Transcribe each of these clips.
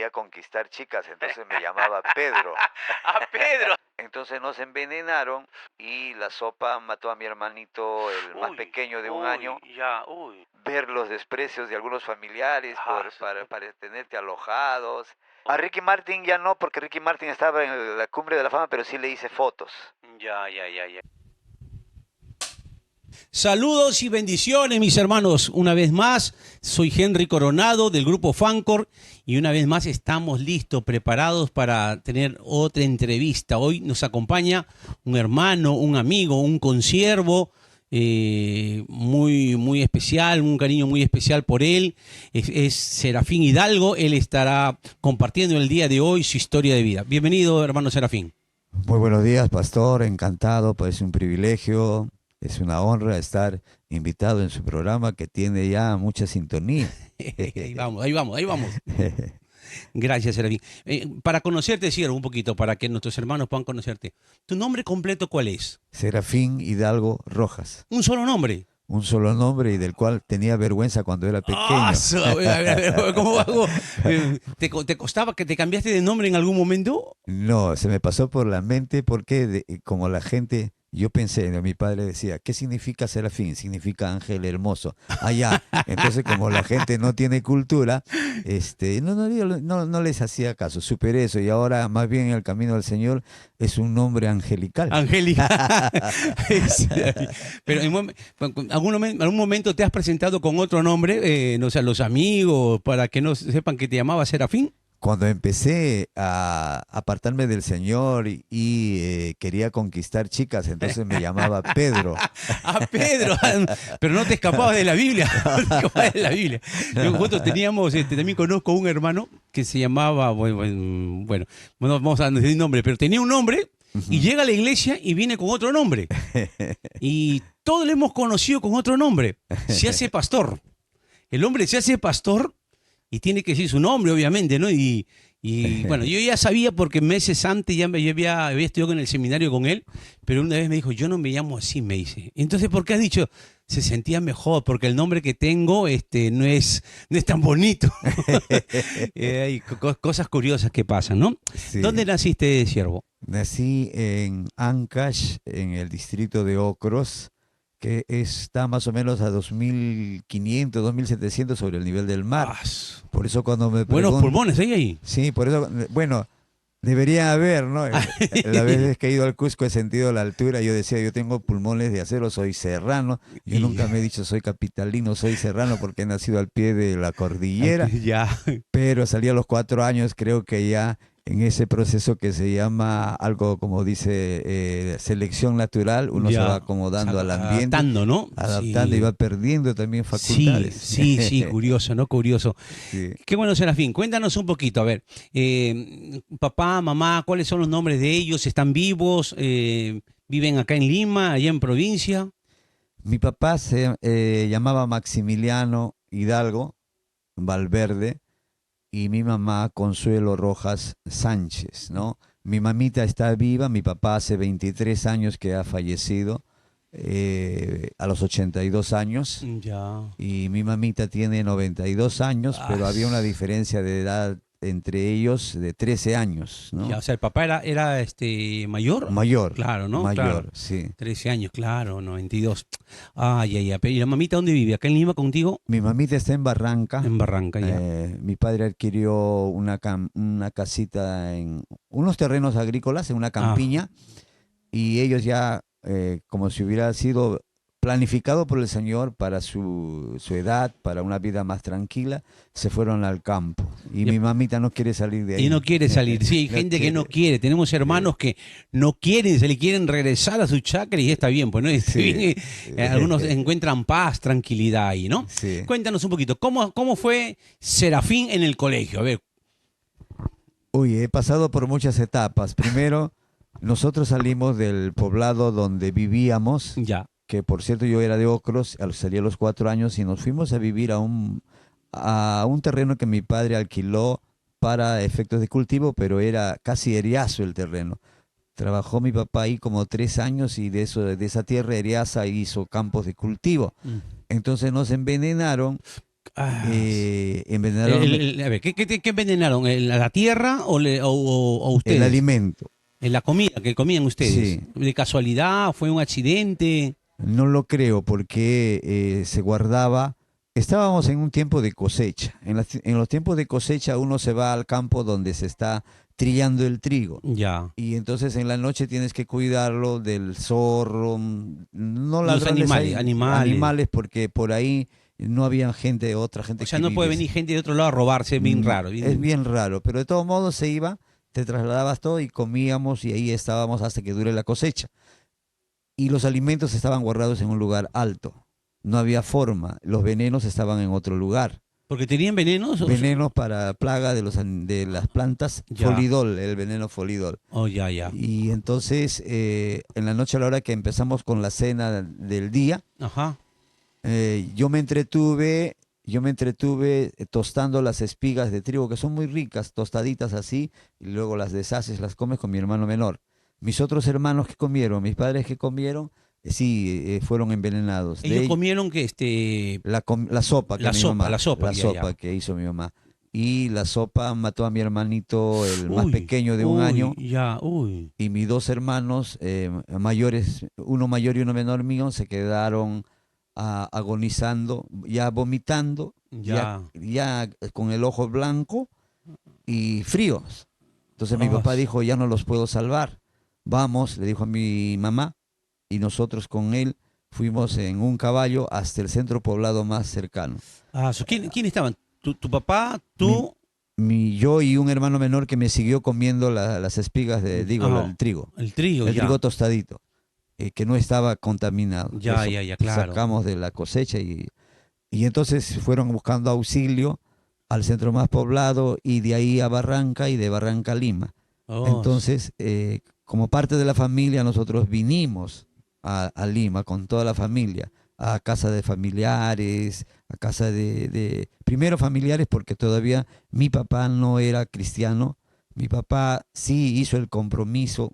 quería conquistar chicas, entonces me llamaba Pedro. ¡A Pedro! Entonces nos envenenaron y la sopa mató a mi hermanito, el más Uy, pequeño de un año. ya, uy. Ver los desprecios de algunos familiares para tenerte alojados. A Oh, Ricky Martin ya no, porque Ricky Martin estaba en la cumbre de la fama, pero sí le hice fotos. ya. Saludos y bendiciones, mis hermanos. Una vez más, soy Henry Coronado del grupo Fancor y una vez más estamos listos, preparados para tener otra entrevista. Hoy nos acompaña un hermano, un amigo, un consiervo muy especial, un cariño muy especial por él. Es Serafín Hidalgo. Él estará compartiendo el día de hoy su historia de vida. Bienvenido, hermano Serafín. Muy buenos días, pastor. Encantado, pues es un privilegio. Es una honra estar invitado en su programa que tiene ya mucha sintonía. Ahí vamos. Gracias, Serafín. Para conocerte, siervo, un poquito, para que nuestros hermanos puedan conocerte. ¿Tu nombre completo cuál es? Serafín Hidalgo Rojas. ¿Un solo nombre? Un solo nombre y del cual tenía vergüenza cuando era pequeño. A ver, ¿cómo hago? ¿Te costaba que te cambiaste de nombre en algún momento? No, se me pasó por la mente porque como la gente... Yo pensé, mi padre decía, ¿qué significa Serafín? Significa ángel hermoso. Allá. Entonces, como la gente no tiene cultura, no les hacía caso. Superé eso y ahora, más bien, en el camino del Señor, es un nombre angelical. Angélica. Pero en algún momento te has presentado con otro nombre, no sé, a los amigos, para que no sepan que te llamaba Serafín. Cuando empecé a apartarme del Señor y quería conquistar chicas, entonces me llamaba Pedro. A Pedro, pero no te escapabas de la Biblia. No te escapabas de la Biblia. Nosotros teníamos, también conozco un hermano que se llamaba, bueno, no vamos a decir nombre, pero tenía un nombre y llega a la iglesia y viene con otro nombre. Y todos lo hemos conocido con otro nombre. Se hace pastor. El hombre se hace pastor. Y tiene que decir su nombre, obviamente, ¿no? Y bueno, yo ya sabía porque meses antes yo había estudiado en el seminario con él, pero una vez me dijo, yo no me llamo así, me dice. Entonces, ¿por qué has dicho? Se sentía mejor, porque el nombre que tengo no es tan bonito. Hay cosas curiosas que pasan, ¿no? Sí. ¿Dónde naciste, siervo? Nací en Ancash, en el distrito de Ocros, que está más o menos a 2.500, 2.700 sobre el nivel del mar. Por eso cuando me preguntan... Buenos pulmones, ahí. Sí, por eso, bueno, debería haber, ¿no? La vez que he ido al Cusco he sentido la altura, yo decía, yo tengo pulmones de acero, soy serrano. Yo nunca me he dicho soy capitalino, soy serrano porque he nacido al pie de la cordillera. Ya. Pero salí a los 4 años, creo que ya en ese proceso que se llama algo como dice selección natural, uno Ya, se va acomodando al ambiente, adaptando, ¿no? adaptando Sí. y va perdiendo también facultades. Sí, curioso, ¿no? Curioso. Sí. Qué bueno, Serafín. Cuéntanos un poquito, a ver, papá, mamá, ¿cuáles son los nombres de ellos? ¿Están vivos? ¿Viven acá en Lima, allá en provincia? Mi papá se llamaba Maximiliano Hidalgo Valverde y mi mamá Consuelo Rojas Sánchez, ¿no? Mi mamita está viva, mi papá hace 23 años que ha fallecido, a los 82 años, Ya. y mi mamita tiene 92 años, pero había una diferencia de edad entre ellos de 13 años, ¿no? Ya, o sea, el papá era mayor. Mayor. Claro, ¿no? Mayor, Claro. sí. 13 años, claro, 92. Ay. ¿Y la mamita dónde vive? ¿Acá en Lima contigo? Mi mamita está en Barranca. En Barranca, ya. Mi padre adquirió una casita en unos terrenos agrícolas, en una campiña, y ellos ya, como si hubiera sido planificado por el Señor para su edad, para una vida más tranquila, se fueron al campo. Y mi mamita no quiere salir de ahí. Y no quiere salir. Sí, hay No gente que quiere. no quiere. Tenemos hermanos que no quieren, se le quieren regresar a su chacra y está bien, pues, ¿no? Sí. Algunos encuentran paz, tranquilidad ahí, ¿no? Sí. Cuéntanos un poquito, ¿cómo fue Serafín en el colegio? A ver. Uy, he pasado por muchas etapas. Primero, nosotros salimos del poblado donde vivíamos, Ya. que por cierto yo era de Ocros, salí a los 4 años y nos fuimos a vivir a un terreno que mi padre alquiló para efectos de cultivo, pero era casi eriazo el terreno. Trabajó mi papá ahí como 3 años y de esa tierra eriaza hizo campos de cultivo. Entonces nos envenenaron. Envenenaron A ver, ¿qué envenenaron? ¿La tierra o ustedes? el alimento. En la comida que comían ustedes. Sí, ¿De casualidad? ¿Fue un accidente? no lo creo porque se guardaba. Estábamos en un tiempo de cosecha. En los tiempos de cosecha uno se va al campo donde se está trillando el trigo. Ya. Y entonces en la noche tienes que cuidarlo del zorro, no Los ladrones animales, animales, porque por ahí no había gente, otra gente O sea, que no puede vive. venir gente de otro lado a robarse, es bien raro. Es bien raro, pero de todos modos se iba, te trasladabas todo y comíamos y ahí estábamos hasta que dure la cosecha. Y los alimentos estaban guardados en un lugar alto. No había forma, los venenos estaban en otro lugar. ¿Porque tenían venenos? Venenos para plaga de las plantas, Ya. folidol, el veneno folidol. Oh, ya, ya. Y entonces, en la noche a la hora que empezamos con la cena del día, Ajá. yo me entretuve tostando las espigas de trigo, que son muy ricas, tostaditas así, y luego las deshaces, las comes con mi hermano menor. Mis otros hermanos que comieron, mis padres que comieron, sí, fueron envenenados. Ellos comieron que La sopa que La mi sopa, mamá, la sopa, ya, ya. que hizo mi mamá. Y la sopa mató a mi hermanito, el más Uy, pequeño de un uy, año, Ya, uy. y mis dos hermanos mayores, uno mayor y uno menor mío, se quedaron agonizando, ya vomitando, Ya. ya con el ojo blanco y fríos. Entonces mi Ah, papá dijo, ya no los puedo salvar. Vamos, le dijo a mi mamá, y nosotros con él fuimos en un caballo hasta el centro poblado más cercano. ¿Quién estaban? ¿Tu papá? ¿Tú? Yo y un hermano menor que me siguió comiendo las espigas el trigo. El trigo, El ya. trigo tostadito, que no estaba contaminado. Ya, Eso ya, claro. sacamos de la cosecha y entonces fueron buscando auxilio al centro más poblado y de ahí a Barranca y de Barranca a Lima. Oh, Entonces, como parte de la familia, nosotros vinimos a Lima con toda la familia, a casa de familiares, a casa primero familiares porque todavía mi papá no era cristiano. Mi papá sí hizo el compromiso.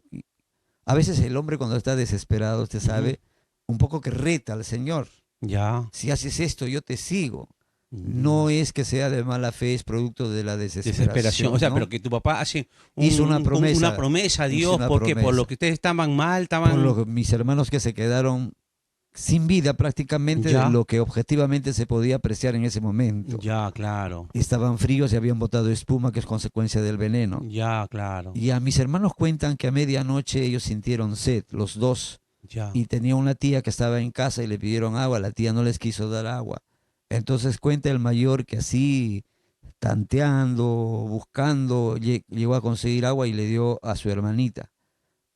A veces el hombre cuando está desesperado, usted sabe, un poco que reta al Señor. ya. Si haces esto, yo te sigo. Mm, No es que sea de mala fe, es producto de la Desesperación. O sea, ¿no? pero que tu papá hace Hizo una promesa. una promesa a Hizo Dios una porque por promesa. lo que ustedes estaban mal, Por mis hermanos que se quedaron sin vida prácticamente Ya. de lo que objetivamente se podía apreciar en ese momento. Ya, claro. Estaban fríos y habían botado espuma, que es consecuencia del veneno. Ya, claro. Y a mis hermanos cuentan que a medianoche ellos sintieron sed, los dos, Ya. y tenía una tía que estaba en casa y le pidieron agua, la tía no les quiso dar agua. Entonces cuenta el mayor que así, tanteando, buscando, llegó a conseguir agua y le dio a su hermanita.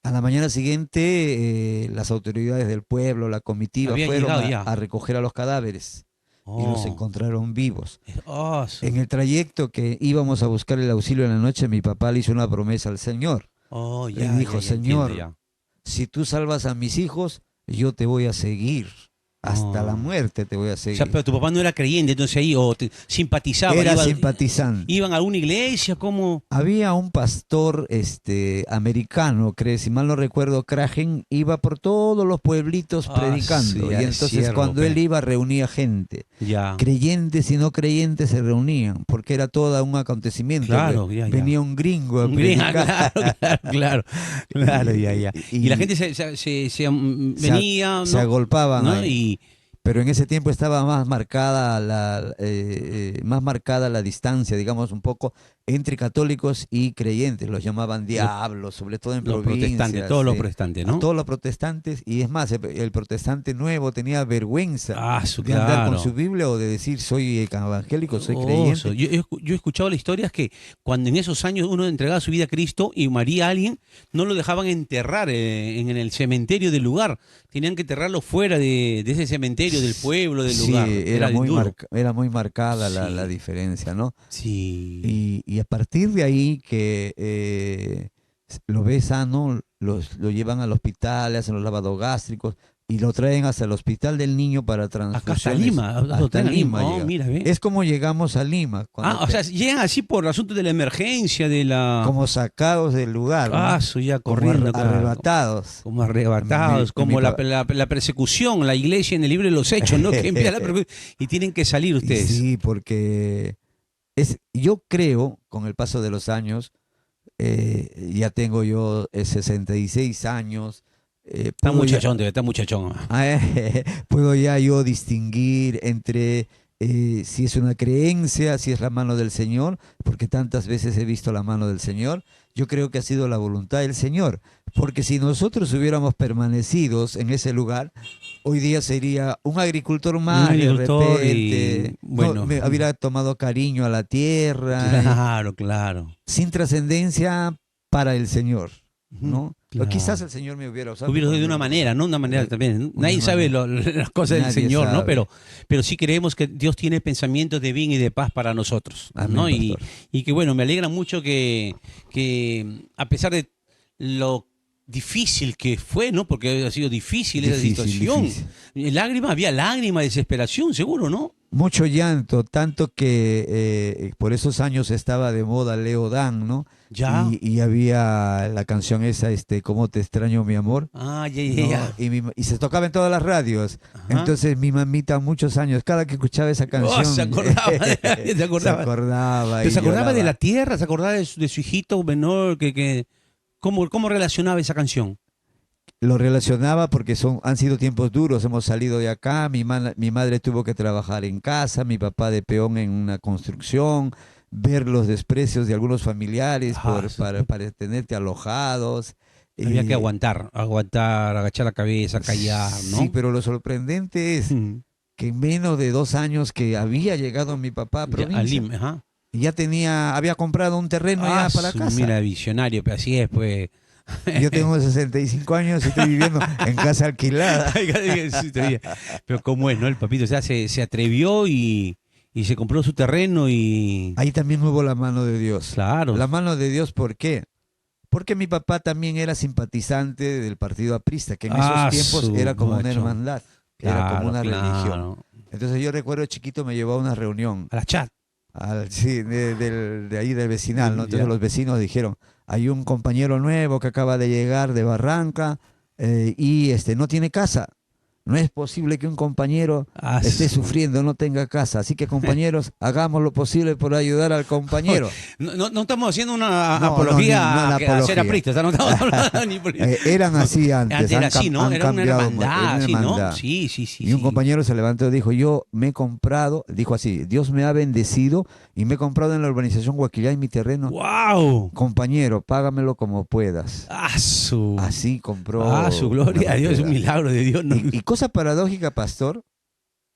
A la mañana siguiente, las autoridades del pueblo, la comitiva, Había fueron llegado ya. a recoger a los cadáveres y los Oh. encontraron vivos. Oh, En el trayecto que íbamos a buscar el auxilio en la noche, mi papá le hizo una promesa al Señor. oh, Le ya, dijo, ya, Señor, entiendo si tú salvas a mis hijos, yo te voy a seguir. Hasta la Oh. muerte te voy a O seguir. sea, pero tu papá no era creyente, entonces ahí, simpatizaba. Era simpatizante. ¿Iban a alguna iglesia? ¿Cómo? Había un pastor americano, si mal no recuerdo, Kragen, iba por todos los pueblitos predicando. sí, Y al entonces ciervo, cuando él pe. iba reunía gente. Ya. Creyentes y no creyentes se reunían, porque era todo un acontecimiento. Claro, ya. Venía un gringo a Un gringo, predicar. claro, ya. Y la gente venía, se ¿no? agolpaban ¿no? ahí. Pero en ese tiempo estaba más marcada la distancia, digamos, un poco entre católicos y creyentes. Los llamaban diablos, sobre todo en Los provincias. protestantes, todos los protestantes, ¿no? A todos los protestantes. Y es más, el protestante nuevo tenía vergüenza de andar claro. con su Biblia o de decir soy evangélico, soy Oso. creyente. Yo he escuchado las historias que cuando en esos años uno entregaba su vida a Cristo y moría alguien, no lo dejaban enterrar en el cementerio del lugar. Tenían que enterrarlo fuera de ese cementerio, del pueblo, del lugar. Sí, era muy duro. marcada Sí. la diferencia, ¿no? Sí. Y a partir de ahí que lo ve sano, lo llevan al hospital, le hacen los lavados gástricos, y lo traen hasta el hospital del niño para Acá hasta transfusiones. Lima, lo Hasta traen a Lima. Oh, llega. mira, ve. Es como llegamos a Lima, O sea, llegan así por asuntos de la emergencia, de la... como sacados del lugar, ¿no? Ya Como corriendo, claro. arrebatados. Como arrebatados, Mi como pa- la persecución, la iglesia en el libro de los Hechos, ¿no? Que empieza la persecución y tienen que salir Y ustedes. sí, porque yo creo, con el paso de los años, ya tengo yo 66 años. Está muchachón, está muchachón. Puedo ya yo distinguir entre si es una creencia, si es la mano del Señor, porque tantas veces he visto la mano del Señor. Yo creo que ha sido la voluntad del Señor, porque si nosotros hubiéramos permanecidos en ese lugar, hoy día sería un agricultor más, Un agricultor de y, repente, bueno. me hubiera tomado cariño a la tierra, Claro, claro. sin trascendencia para el Señor, ¿no? Claro. O quizás el Señor me hubiera usado. Hubiera de una manera, ¿no? Una manera también. Una Nadie sabe manera. las cosas del Nadie Señor, ¿no? sabe. Pero sí creemos que Dios tiene pensamientos de bien y de paz para nosotros, Amén, ¿no? Y pastor. que bueno, me alegra mucho que a pesar de lo difícil que fue, ¿no? Porque ha sido difícil esa situación. Difícil. Había lágrimas, desesperación, seguro, ¿no? Mucho llanto, tanto que por esos años estaba de moda Leo Dan, ¿no? Ya. Y había la canción esa, ¿Cómo te extraño, mi amor? Ya, ¿No? Y se tocaba en todas las radios. Ajá. Entonces mi mamita muchos años, cada que escuchaba esa canción, Se acordaba, se acordaba. se acordaba. Pero y se acordaba de lloraba. la tierra, se acordaba de su hijito menor, ¿cómo relacionaba esa canción? Lo relacionaba porque han sido tiempos duros, hemos salido de acá, mi madre tuvo que trabajar en casa, mi papá de peón en una construcción, ver los desprecios de algunos familiares para tenerte alojados. Había que aguantar, agachar la cabeza, callar, ¿no? Sí, pero lo sorprendente es que en menos de 2 años que había llegado mi papá a provincia, Ajá. y ya había comprado un terreno ya para casa. Mira, visionario, pero así es, pues. Yo tengo 65 años y estoy viviendo en casa alquilada. Pero cómo es, ¿no? El papito, o sea, se atrevió y se compró su terreno y... Ahí también hubo la mano de Dios. Claro. La mano de Dios, ¿por qué? Porque mi papá también era simpatizante del partido aprista, que en esos tiempos era como una hermandad, era como una religión. Entonces yo recuerdo chiquito me llevó a una reunión. A la chat. Sí, de ahí del vecinal, ¿no? Entonces Ya. los vecinos dijeron, hay un compañero nuevo que acaba de llegar de Barranca y no tiene casa. No es posible que un compañero esté sufriendo, no tenga casa. Así que, compañeros, hagamos lo posible por ayudar al compañero. No estamos haciendo una No, apología no, una a ser apología. apristas. No estamos hablando ni por... Eran así antes. Antes era así, ¿no? Han Era una cambiado, hermandad, era así, ¿no? hermandad. Sí. Y un compañero se levantó y dijo, yo me he comprado, dijo así, Dios me ha bendecido y me he comprado en la urbanización Guaquillay mi terreno. ¡Wow! Compañero, págamelo como puedas. Así compró. Su gloria una a Dios, es un propiedad. milagro de Dios. ¿no? Y cosa paradójica, pastor,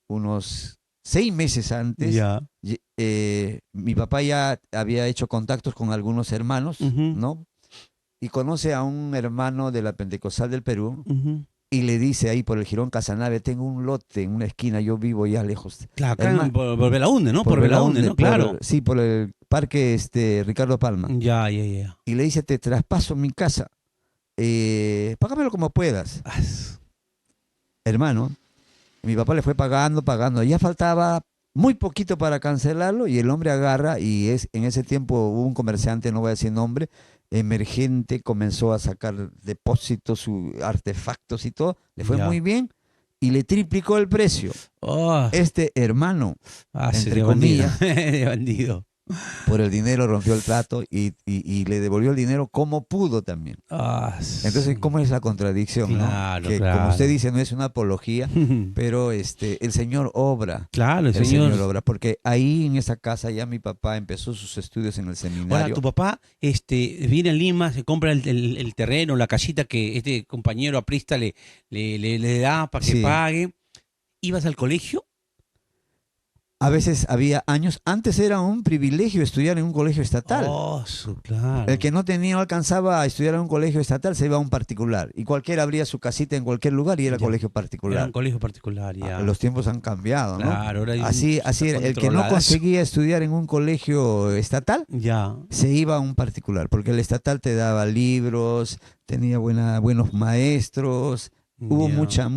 unos 6 meses antes, Ya. mi papá ya había hecho contactos con algunos hermanos, Ujú. ¿no? Y conoce a un hermano de la Pentecostal del Perú Ujú. y le dice ahí por el Jirón Casanave, tengo un lote en una esquina, yo vivo ya lejos. Claro, acá Hermano, por Belaúnde, ¿no? Por Belaúnde, ¿no? Claro. Sí, por el parque Ricardo Palma. Ya. Y le dice, te traspaso mi casa, págamelo como puedas. Hermano, mi papá le fue pagando, ya faltaba muy poquito para cancelarlo y el hombre agarra en ese tiempo hubo un comerciante, no voy a decir nombre, emergente, comenzó a sacar depósitos, artefactos y todo, le fue Ya. muy bien y le triplicó el precio. Este hermano, entre comillas, de bandido. por el dinero rompió el trato y le devolvió el dinero como pudo también. Entonces, ¿cómo es la contradicción? Claro, ¿no? Que claro. como usted dice, no es una apología, pero el Señor obra. Claro, el El Señor. Señor obra, porque ahí en esa casa ya mi papá empezó sus estudios en el seminario. Ahora, tu papá viene a Lima, se compra el terreno, la casita que este compañero aprista le da para que Sí. pague. ¿Ibas al colegio? A veces había años, antes era un privilegio estudiar en un colegio estatal. Claro. El que no alcanzaba a estudiar en un colegio estatal se iba a un particular. Y cualquiera abría su casita en cualquier lugar y era Ya. colegio Era particular. un colegio particular, ya. Los tiempos han cambiado, ¿no? Claro, ahora hay Así era. El que no controladas. conseguía estudiar en un colegio estatal Ya. se iba a un particular, porque el estatal te daba libros, tenía buenos maestros, hubo Ya.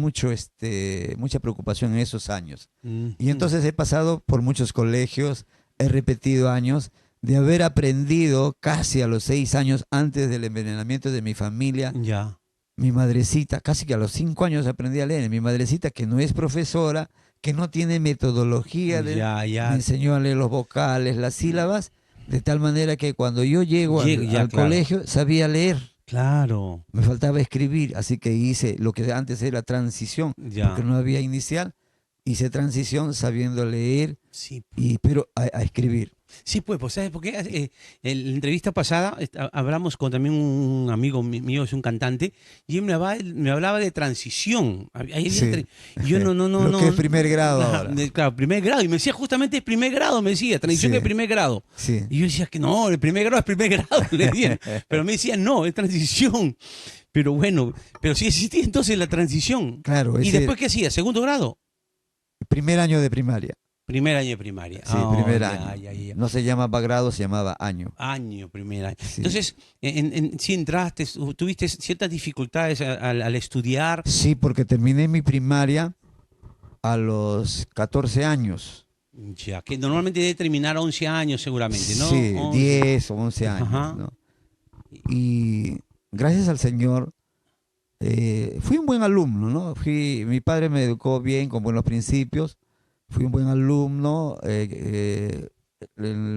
mucha preocupación en esos años. Mm. Y entonces he pasado por muchos colegios, he repetido años de haber aprendido casi a los 6 años antes del envenenamiento de mi familia. Ya. Mi madrecita, casi que a los 5 años aprendí a leer. Mi madrecita, que no es profesora, que no tiene metodología, Ya, me ya. enseñó a leer los vocales, las sílabas, de tal manera que cuando yo llego Ya, al claro. colegio sabía leer. Claro. Me faltaba escribir, así que hice lo que antes era transición, Ya. porque no había inicial. Hice transición sabiendo leer, Sí, pero a escribir. sí, pues, ¿sabes por qué? En la entrevista pasada hablamos con también un amigo mío, es un cantante, y él me hablaba de transición. Sí. Y yo no. Lo que es primer grado Ajá, ahora. claro, primer grado. Y me decía justamente primer grado, me decía, transición Sí. de primer grado. Sí. Y yo decía que no, el primer grado es primer grado, le decían. Pero me decían, no, es transición. Pero bueno, pero sí existía entonces la transición. Claro, ¿Y ese después qué hacía? ¿Segundo grado? primer año de primaria. Primer año de primaria. Sí, Oh, primer ya, año. ya. No se llamaba grado, se llamaba año. Año, primer año. Sí. Entonces, sí entraste, tuviste ciertas dificultades al estudiar. Sí, porque terminé mi primaria a los 14 años. Ya, que normalmente debe terminar a 11 años seguramente, ¿no? Sí, 11. 10 o 11 años. Ajá. ¿No? Y gracias al Señor, fui un buen alumno, ¿no? Mi padre me educó bien, con buenos principios. Fui un buen alumno, el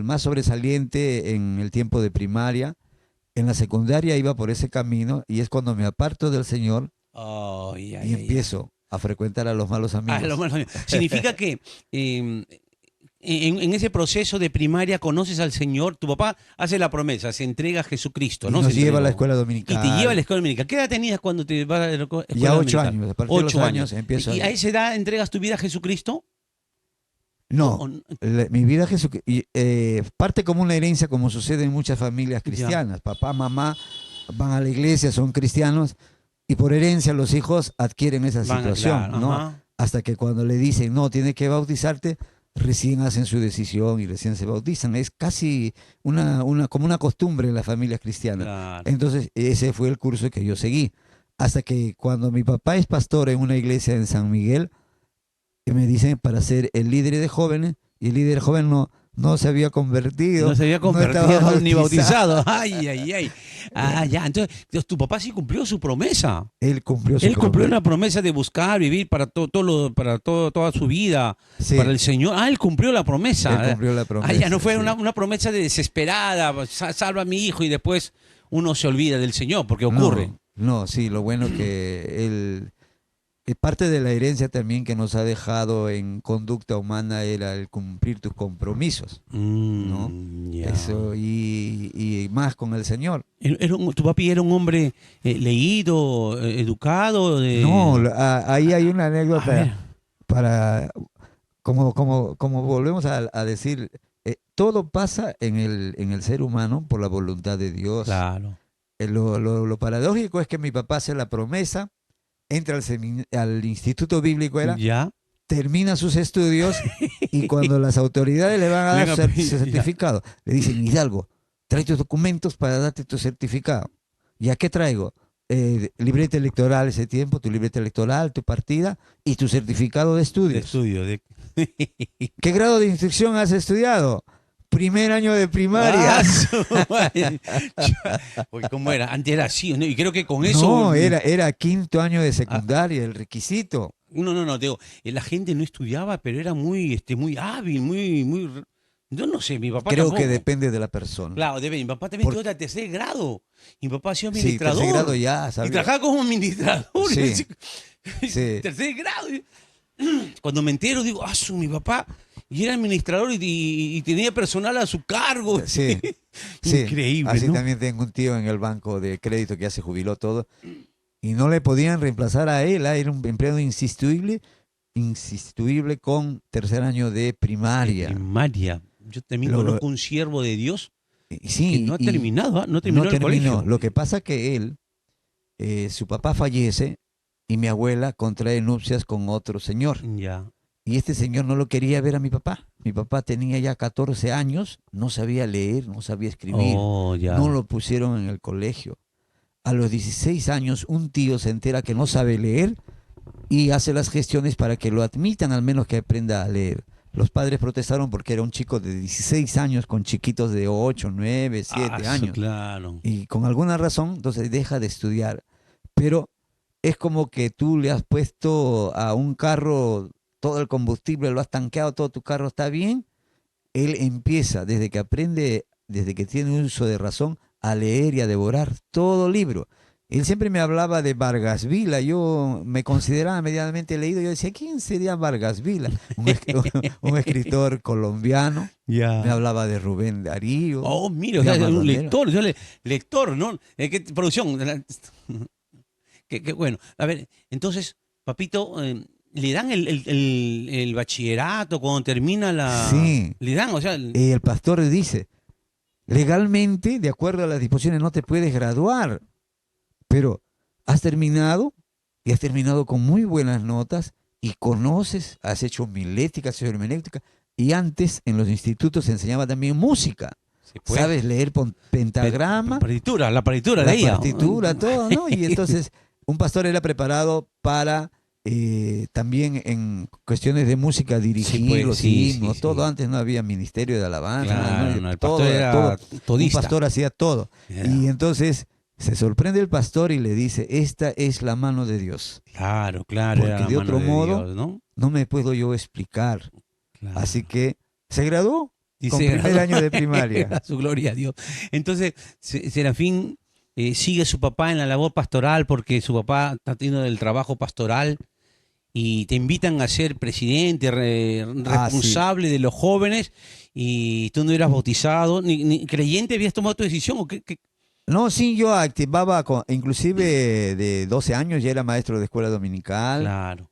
más sobresaliente en el tiempo de primaria. En la secundaria iba por ese camino y es cuando me aparto del Señor Oh, y empiezo a frecuentar a los malos amigos. lo malo. Significa que en ese proceso de primaria conoces al Señor, tu papá hace la promesa, se entrega a Jesucristo, Y ¿no? nos Se lleva a la entregó. escuela Y dominical. te lleva a la escuela dominical. ¿Qué edad tenías cuando te vas a la escuela Ya 8 dominical? años, a partir de los 8 años empiezo ¿Y a a ir. esa edad entregas tu vida a Jesucristo? No, O- mi vida parte como una herencia, como sucede en muchas familias cristianas. Papá, mamá van a la iglesia, son cristianos, y por herencia los hijos adquieren esa situación, claro, ¿no? ajá. Hasta que cuando le dicen, no, tiene que bautizarte, recién hacen su decisión y recién se bautizan. Es casi como una costumbre en las familias cristianas. Claro. Entonces, ese fue el curso que yo seguí. Hasta que cuando mi papá es pastor en una iglesia en San Miguel, que me dicen para ser el líder de jóvenes, y el líder joven no se había convertido. No se había estaba convertido ni bautizado. bautizado. Ay, ay, ay. Ah, ya. Entonces, tu papá sí cumplió su promesa. Él cumplió su Él cumplió promesa. la promesa de buscar, vivir para toda su vida, Sí, para el Señor. Ah, él cumplió la promesa. él cumplió la promesa. Ah, ya no fue sí. una promesa de desesperada, salva a mi hijo y después uno se olvida del Señor, porque ocurre. No, sí, lo bueno que él, parte de la herencia también que nos ha dejado en conducta humana era el cumplir tus compromisos, ¿no? Ya. Eso, y más con el Señor. Tu papi era un hombre leído, educado. No, ahí hay una A anécdota ver, para, como volvemos a decir, todo pasa en el ser humano por la voluntad de Dios. claro. Lo paradójico es que mi papá hace la promesa, entra al instituto bíblico, Ya. termina sus estudios y cuando las autoridades le van a dar Venga, su ya. certificado, le dicen, Hidalgo, trae tus documentos para darte tu certificado. ¿Y a qué traigo? Libreta electoral ese tiempo, tu libreta electoral, tu partida y tu certificado de De estudios. estudio. ¿Qué grado de instrucción has estudiado? Primer año de primaria. Ah, su madre. Oye, ¿cómo era? Antes era así, ¿no? Y creo que con eso. No, era quinto año de secundaria, el requisito. No, digo, la gente no estudiaba, pero era muy hábil, muy. Yo no sé, mi papá Creo tampoco. que depende de la persona. Claro, mi papá también Por- estudió hasta tercer grado. Mi papá ha sido Sí, administrador. tercer grado ya, y ¿sabes? trabajaba como administrador. Sí, sí. Tercer grado. Cuando me entero, digo, mi papá. Y era administrador y tenía personal a su cargo. Sí, sí. Increíble, Así ¿no? también tengo un tío en el banco de crédito que ya se jubiló todo y no le podían reemplazar a él. Era un empleado insustituible con tercer año de primaria. Primaria. Yo también Lo- conozco un siervo de Dios Y sí, que no ha y terminado, no terminó no el terminó. colegio. Lo que pasa que él, su papá fallece y mi abuela contrae nupcias con otro señor. Ya. Y este señor no lo quería ver a mi papá. Mi papá tenía ya 14 años, no sabía leer, no sabía escribir. Oh, ya. No lo pusieron en el colegio. a los 16 años un tío se entera que no sabe leer y hace las gestiones para que lo admitan, al menos que aprenda a leer. Los padres protestaron porque era un chico de 16 años con chiquitos de 8, 9, 7 años. Claro. Y con alguna razón, entonces deja de estudiar. Pero es como que tú le has puesto a un carro todo el combustible, lo has tanqueado, todo tu carro está bien. Él empieza, desde que aprende, desde que tiene uso de razón, a leer y a devorar todo libro. Él siempre me hablaba de Vargas Vila, yo me consideraba medianamente leído, yo decía, ¿quién sería Vargas Vila? Un escritor colombiano, Ya. me hablaba de Rubén Darío. Oh, mira, o de sea, un Amador Nero. lector, lector, ¿no? ¿Qué producción? Qué bueno. A ver, entonces, papito, ¿le dan el bachillerato cuando termina la...? Sí. ¿Le dan? O sea, El pastor dice, legalmente, de acuerdo a las disposiciones, no te puedes graduar, pero has terminado y has terminado con muy buenas notas y conoces, has hecho homilética, has hecho hermenéutica, y antes en los institutos se enseñaba también música. se puede. Sabes leer pentagrama, La partitura la leía. partitura, todo, ¿no? Y entonces un pastor era preparado para también en cuestiones de música dirigir pues, los sí, himnos, sí, todo. sí. Antes no había ministerio de alabanza, Claro, ¿no? no, el Todo, pastor era todo. Un todista. pastor hacía todo. Ya. Y entonces se sorprende el pastor y le dice, esta es la mano de Dios. Claro, claro, Porque era la de mano otro de modo, Dios, ¿no? No me puedo yo explicar. Claro. Así que se graduó Y con se primer graduó. año de primaria. A su gloria a Dios. Entonces, Serafín sigue su papá en la labor pastoral porque su papá está teniendo el trabajo pastoral y te invitan a ser presidente, responsable de los jóvenes y tú no eras bautizado, ni creyente habías tomado tu decisión o qué. No, sí, yo activaba, inclusive de 12 años ya era maestro de escuela dominical. Claro.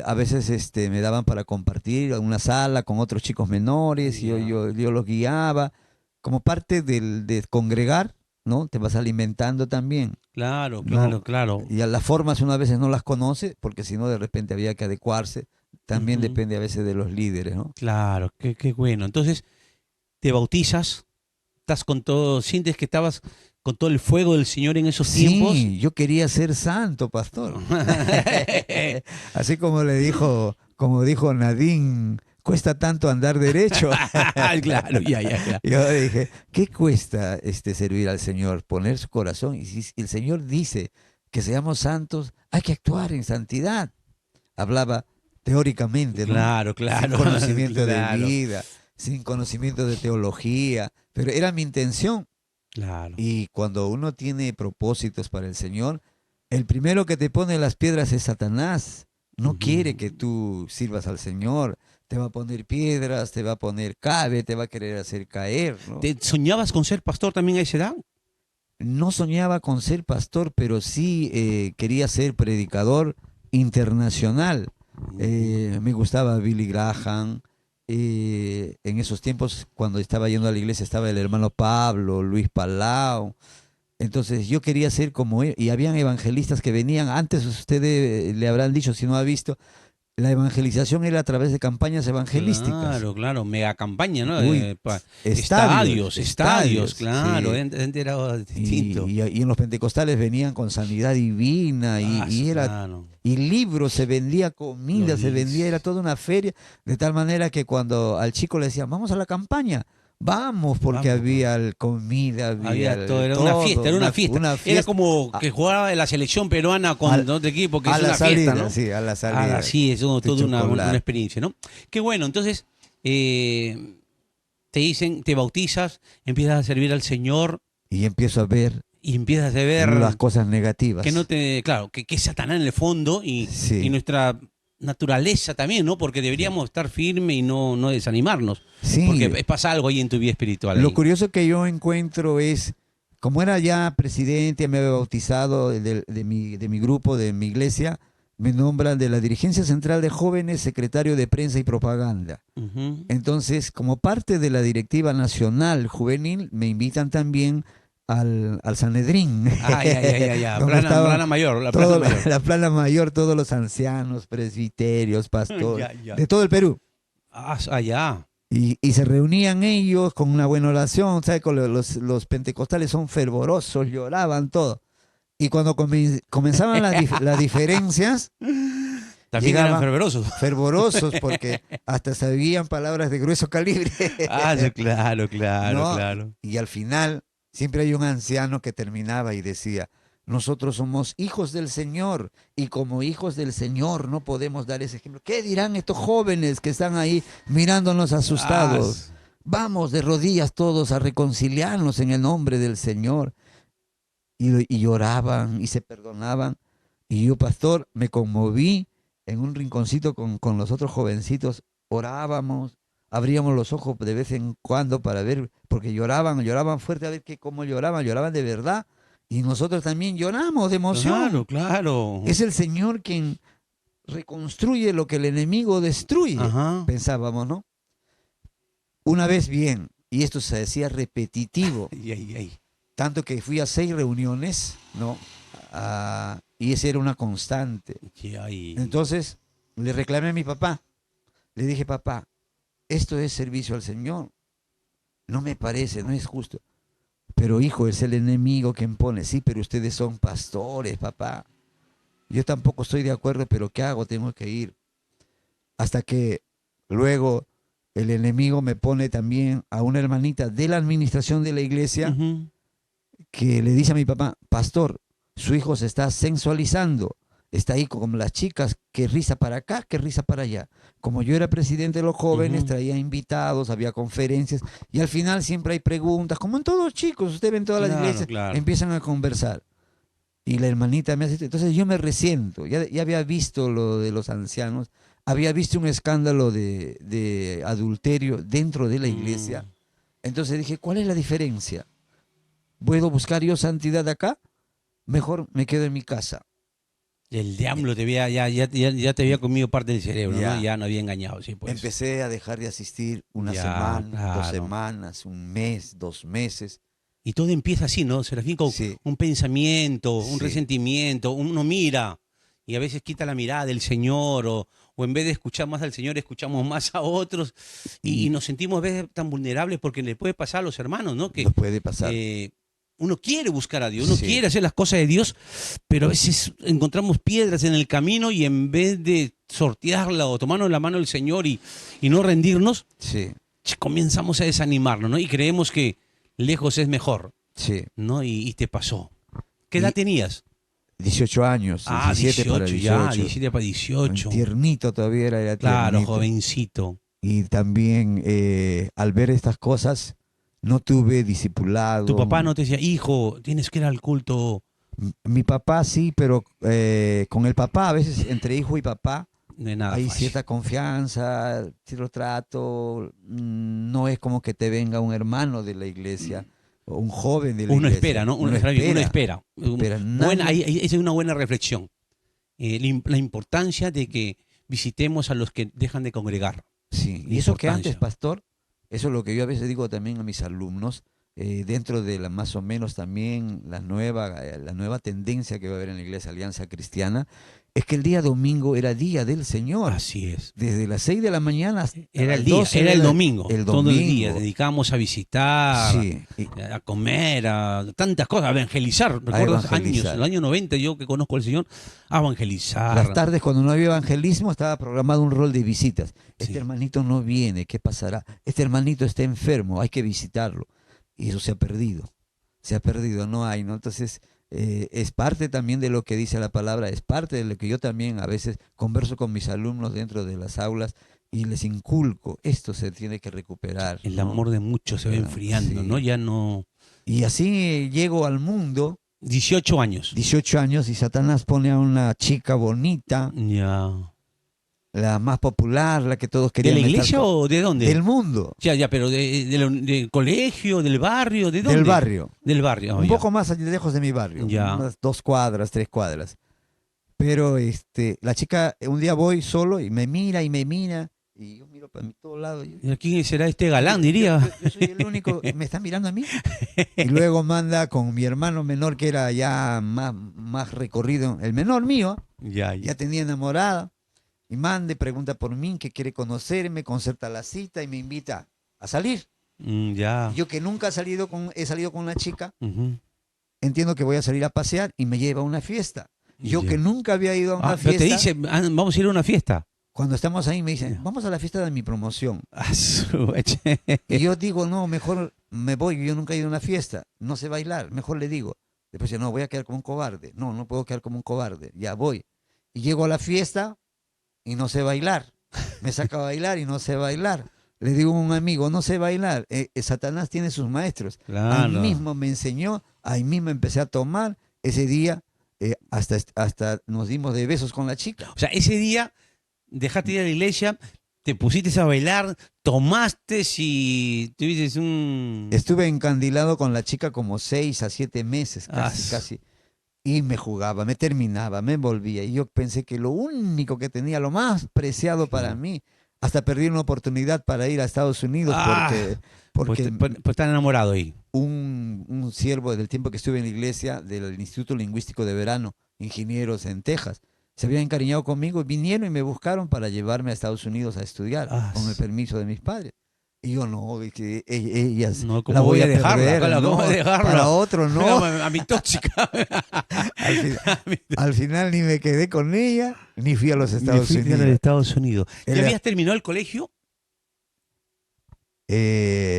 A veces me daban para compartir una sala con otros chicos menores, y Ya. yo los guiaba. Como parte de congregar, ¿no? Te vas alimentando también. Claro, No, claro. y a las formas uno a veces no las conoce, porque si no de repente había que adecuarse. También Ujú. depende a veces de los líderes, ¿no? Claro, qué bueno. Entonces, te bautizas, estás con todo, sientes que estabas con todo el fuego del Señor en esos tiempos. Sí, yo quería ser santo, pastor. Así como dijo Nadine, cuesta tanto andar derecho. Claro, ya. Yo dije, ¿qué cuesta servir al Señor? Poner su corazón. Y si el Señor dice que seamos santos, hay que actuar en santidad. Hablaba teóricamente, ¿no? Claro, Sin conocimiento claro, de vida, sin conocimiento de teología, pero era mi intención. claro. Y cuando uno tiene propósitos para el Señor, el primero que te pone las piedras es Satanás. No Ujú. quiere que tú sirvas al Señor. Te va a poner piedras, te va a poner cabe, te va a querer hacer caer, ¿no? ¿Te soñabas con ser pastor también a esa edad? No soñaba con ser pastor, pero sí quería ser predicador internacional. Me gustaba Billy Graham. En esos tiempos, cuando estaba yendo a la iglesia, estaba el hermano Pablo, Luis Palau. Entonces yo quería ser como él. Y habían evangelistas que venían, antes ustedes le habrán dicho, si no ha visto, la evangelización era a través de campañas evangelísticas. Claro, mega campaña, ¿no? Uy, Estadios, claro, sí. era distinto. Y en los pentecostales venían con sanidad divina Claro. y libros, se vendía comida, Los se libros. vendía, era toda una feria, de tal manera que cuando al chico le decían, vamos a la campaña, vamos, porque Vamos, había comida, había todo, era todo, una fiesta. una Era fiesta. como que jugaba la selección peruana con otro equipo, que A es la una salida, fiesta, ¿no? sí, a la salida. Sí, es Tu toda una chocolate. experiencia, ¿no? Qué bueno, entonces te dicen, te bautizas, empiezas a servir al Señor Y empiezo a ver y empiezas a ver las cosas negativas. que no te, claro, que es Satanás en el fondo Sí. y nuestra naturaleza también, ¿no? Porque deberíamos estar firmes y no desanimarnos. Sí. Porque pasa algo ahí en tu vida espiritual. Lo ahí. curioso que yo encuentro es, como era ya presidente, me había bautizado de mi grupo, de mi iglesia, me nombran de la dirigencia central de jóvenes secretario de prensa y propaganda. Ujú. Entonces, como parte de la directiva nacional juvenil, me invitan también al Sanedrín. Ya. Donde estaban Plana mayor, la todo plana mayor. la plana mayor, todos los ancianos, presbiterios, pastores, Ya. de todo el Perú. Ya. Y se reunían ellos con una buena oración, ¿sabes? Con los pentecostales son fervorosos, lloraban todo. Y cuando comenzaban las diferencias, También Llegaba- eran fervorosos. fervorosos, porque hasta sabían palabras de grueso calibre. Ah, sí, claro, claro, ¿No? claro. Y al final siempre hay un anciano que terminaba y decía, nosotros somos hijos del Señor y como hijos del Señor no podemos dar ese ejemplo. ¿Qué dirán estos jóvenes que están ahí mirándonos asustados? Ah, Vamos de rodillas todos a reconciliarnos en el nombre del Señor. Y lloraban y se perdonaban. Y yo, pastor, me conmoví en un rinconcito con los otros jovencitos. Orábamos, abríamos los ojos de vez en cuando para ver, porque lloraban fuerte, a ver cómo lloraban de verdad. Y nosotros también lloramos de emoción. claro, claro. Es el Señor quien reconstruye lo que el enemigo destruye, Ajá. pensábamos, ¿no? Una vez bien, y esto se decía repetitivo, Ay, ay, ay. tanto que fui a 6 reuniones, ¿no? Y esa era una constante. Ay, ay. Entonces le reclamé a mi papá, le dije, papá, esto es servicio al Señor, no me parece, no es justo. Pero hijo, es el enemigo quien pone, sí, pero ustedes son pastores, papá. Yo tampoco estoy de acuerdo, pero ¿qué hago? Tengo que ir. Hasta que luego el enemigo me pone también a una hermanita de la administración de la iglesia Ujú. que le dice a mi papá, pastor, su hijo se está sensualizando, está ahí con las chicas, que risa para acá, que risa para allá. Como yo era presidente de los jóvenes, Ujú. traía invitados, había conferencias, y al final siempre hay preguntas, como en todos los chicos, usted ve en todas las Claro, iglesias, claro. empiezan a conversar. Y la hermanita me hace, entonces yo me resiento, ya había visto lo de los ancianos, había visto un escándalo de adulterio dentro de la iglesia, Mm. entonces dije, ¿cuál es la diferencia? ¿Puedo buscar yo santidad acá? Mejor me quedo en mi casa. El diablo te había, ya te había comido parte del cerebro, Ya. ¿no? Ya no había engañado, sí, pues. Empecé a dejar de asistir una Ya, semana, 2 claro. semanas, un mes, 2 meses. Y todo empieza así, ¿no, Serafín? Con Sí, un pensamiento, un sí. resentimiento, uno mira y a veces quita la mirada del Señor o en vez de escuchar más al Señor, escuchamos más a otros y Y nos sentimos a veces tan vulnerables porque le puede pasar a los hermanos, ¿no? Que nos puede pasar. uno quiere buscar a Dios, uno Sí. quiere hacer las cosas de Dios, pero a veces encontramos piedras en el camino y en vez de sortearla o tomarnos la mano del Señor y no rendirnos, Sí, comenzamos a desanimarnos, ¿no? Y creemos que lejos es mejor. sí. ¿No? Y te pasó. ¿Qué edad Y tenías? 18 años, 17 para 18 ya, 18. 17 para 18. Tiernito todavía era Claro, tiernito. jovencito. Y también al ver estas cosas, no tuve discipulado. Tu papá no te decía, hijo, tienes que ir al culto Mi papá sí, pero con el papá, a veces entre hijo y papá, de nada. hay fácil. cierta confianza, cierto trato. No es como que te venga un hermano de la iglesia o un joven de la Uno iglesia. espera, ¿no? Uno espera. Espera, Buena, nadie- esa es una buena reflexión. La importancia de que visitemos a los que dejan de congregar. Sí, la y eso que antes, importancia. pastor, eso es lo que yo a veces digo también a mis alumnos, dentro de la más o menos también la nueva tendencia que va a haber en la Iglesia Alianza Cristiana, es que el día domingo era día del Señor. Así es. Desde las 6 de la mañana hasta Era el las día, 12 era de el la- domingo. El Todo el día. domingo. Dedicábamos a visitar, Sí, a comer, a tantas cosas, a evangelizar. Recuerdo evangelizar. años, el año 90, yo que conozco al Señor, a evangelizar. las tardes cuando no había evangelismo estaba programado un rol de visitas. Este Sí. hermanito no viene, ¿qué pasará? Este hermanito está enfermo, hay que visitarlo. Y eso se ha perdido, no hay, ¿no? Entonces, es parte también de lo que dice la palabra, es parte de lo que yo también a veces converso con mis alumnos dentro de las aulas y les inculco, esto se tiene que recuperar. El ¿no? amor de muchos se va enfriando, Sí. ¿no? Ya no. Y así llego al mundo, 18 años. 18 años, y Satanás pone a una chica bonita, Ya. la más popular, la que todos ¿De querían la estar iglesia con- o de dónde? Del mundo, Ya, pero del colegio, del barrio, ¿de dónde? del barrio. Del barrio. Un ya. poco más lejos de mi barrio, Ya. unas 2 cuadras, 3 cuadras. Pero la chica, un día voy solo y me mira, y yo miro para todos lados. ¿Y ¿Quién será este galán, diría? Yo soy el único, me están mirando a mí. Y luego manda con mi hermano menor, que era ya más recorrido, el menor mío, Ya, ya tenía enamorada, y manda y pregunta por mí, que quiere conocerme, concerta la cita y me invita a salir. Ya. Y yo que nunca he salido con una chica, Ujú. entiendo que voy a salir a pasear y me lleva a una fiesta. Yo Ya. que nunca había ido a una Pero te fiesta, dice, vamos a ir a una fiesta. cuando estamos ahí me dicen, Ya. vamos a la fiesta de mi promoción. Ah, su- Y yo digo, no, mejor me voy, yo nunca he ido a una fiesta, no sé bailar, mejor le digo. Después dice, no, voy a quedar como un cobarde. No, no puedo quedar como un cobarde, ya voy. Y llego a la fiesta y no sé bailar. Me saca a bailar y no sé bailar. Le digo a un amigo, no sé bailar. Satanás tiene sus maestros. Ahí Claro. mismo me enseñó, ahí mismo empecé a tomar. Ese día hasta nos dimos de besos con la chica. O sea, ese día dejaste de ir a la iglesia, te pusiste a bailar, tomaste y tuviste un... Estuve encandilado con la chica como 6 a 7 meses, casi, Ah, casi. Y me jugaba, me terminaba, me envolvía. Y yo pensé que lo único que tenía, lo más preciado para Claro. mí, hasta perdí una oportunidad para ir a Estados Unidos Ah, porque pues están enamorado ahí. un siervo del tiempo que estuve en la iglesia del Instituto Lingüístico de Verano, ingenieros en Texas, se habían encariñado conmigo, vinieron y me buscaron para llevarme a Estados Unidos a estudiar, Ah, con el permiso de mis padres. Y yo no, es que ellas No, la ¿cómo voy voy a a dejarla? perder, Claro, ¿cómo no, voy a dejarla? para otro no. A mi tóxica. Al, fin- al final ni me quedé con ella, ni fui a los Me Estados fui a Unidos. los Estados Unidos. ¿Ya Era- habías terminado el colegio?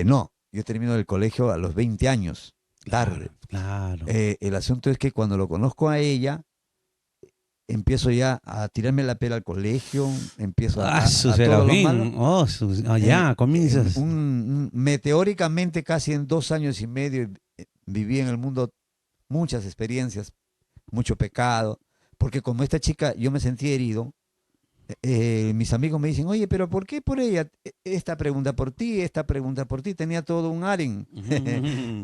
No, yo termino el colegio a los 20 años, tarde. Claro. El asunto es que cuando lo conozco a ella, empiezo ya a tirarme la pela al colegio, empiezo a Su todo lo Serafín. malo. Oh, ya, comienzas. Meteóricamente, casi en 2 años y medio, viví en el mundo muchas experiencias, mucho pecado, porque como esta chica yo me sentí herido. Mis amigos me dicen, oye, pero ¿por qué por ella? Esta pregunta por ti, esta pregunta por ti, tenía todo un harem.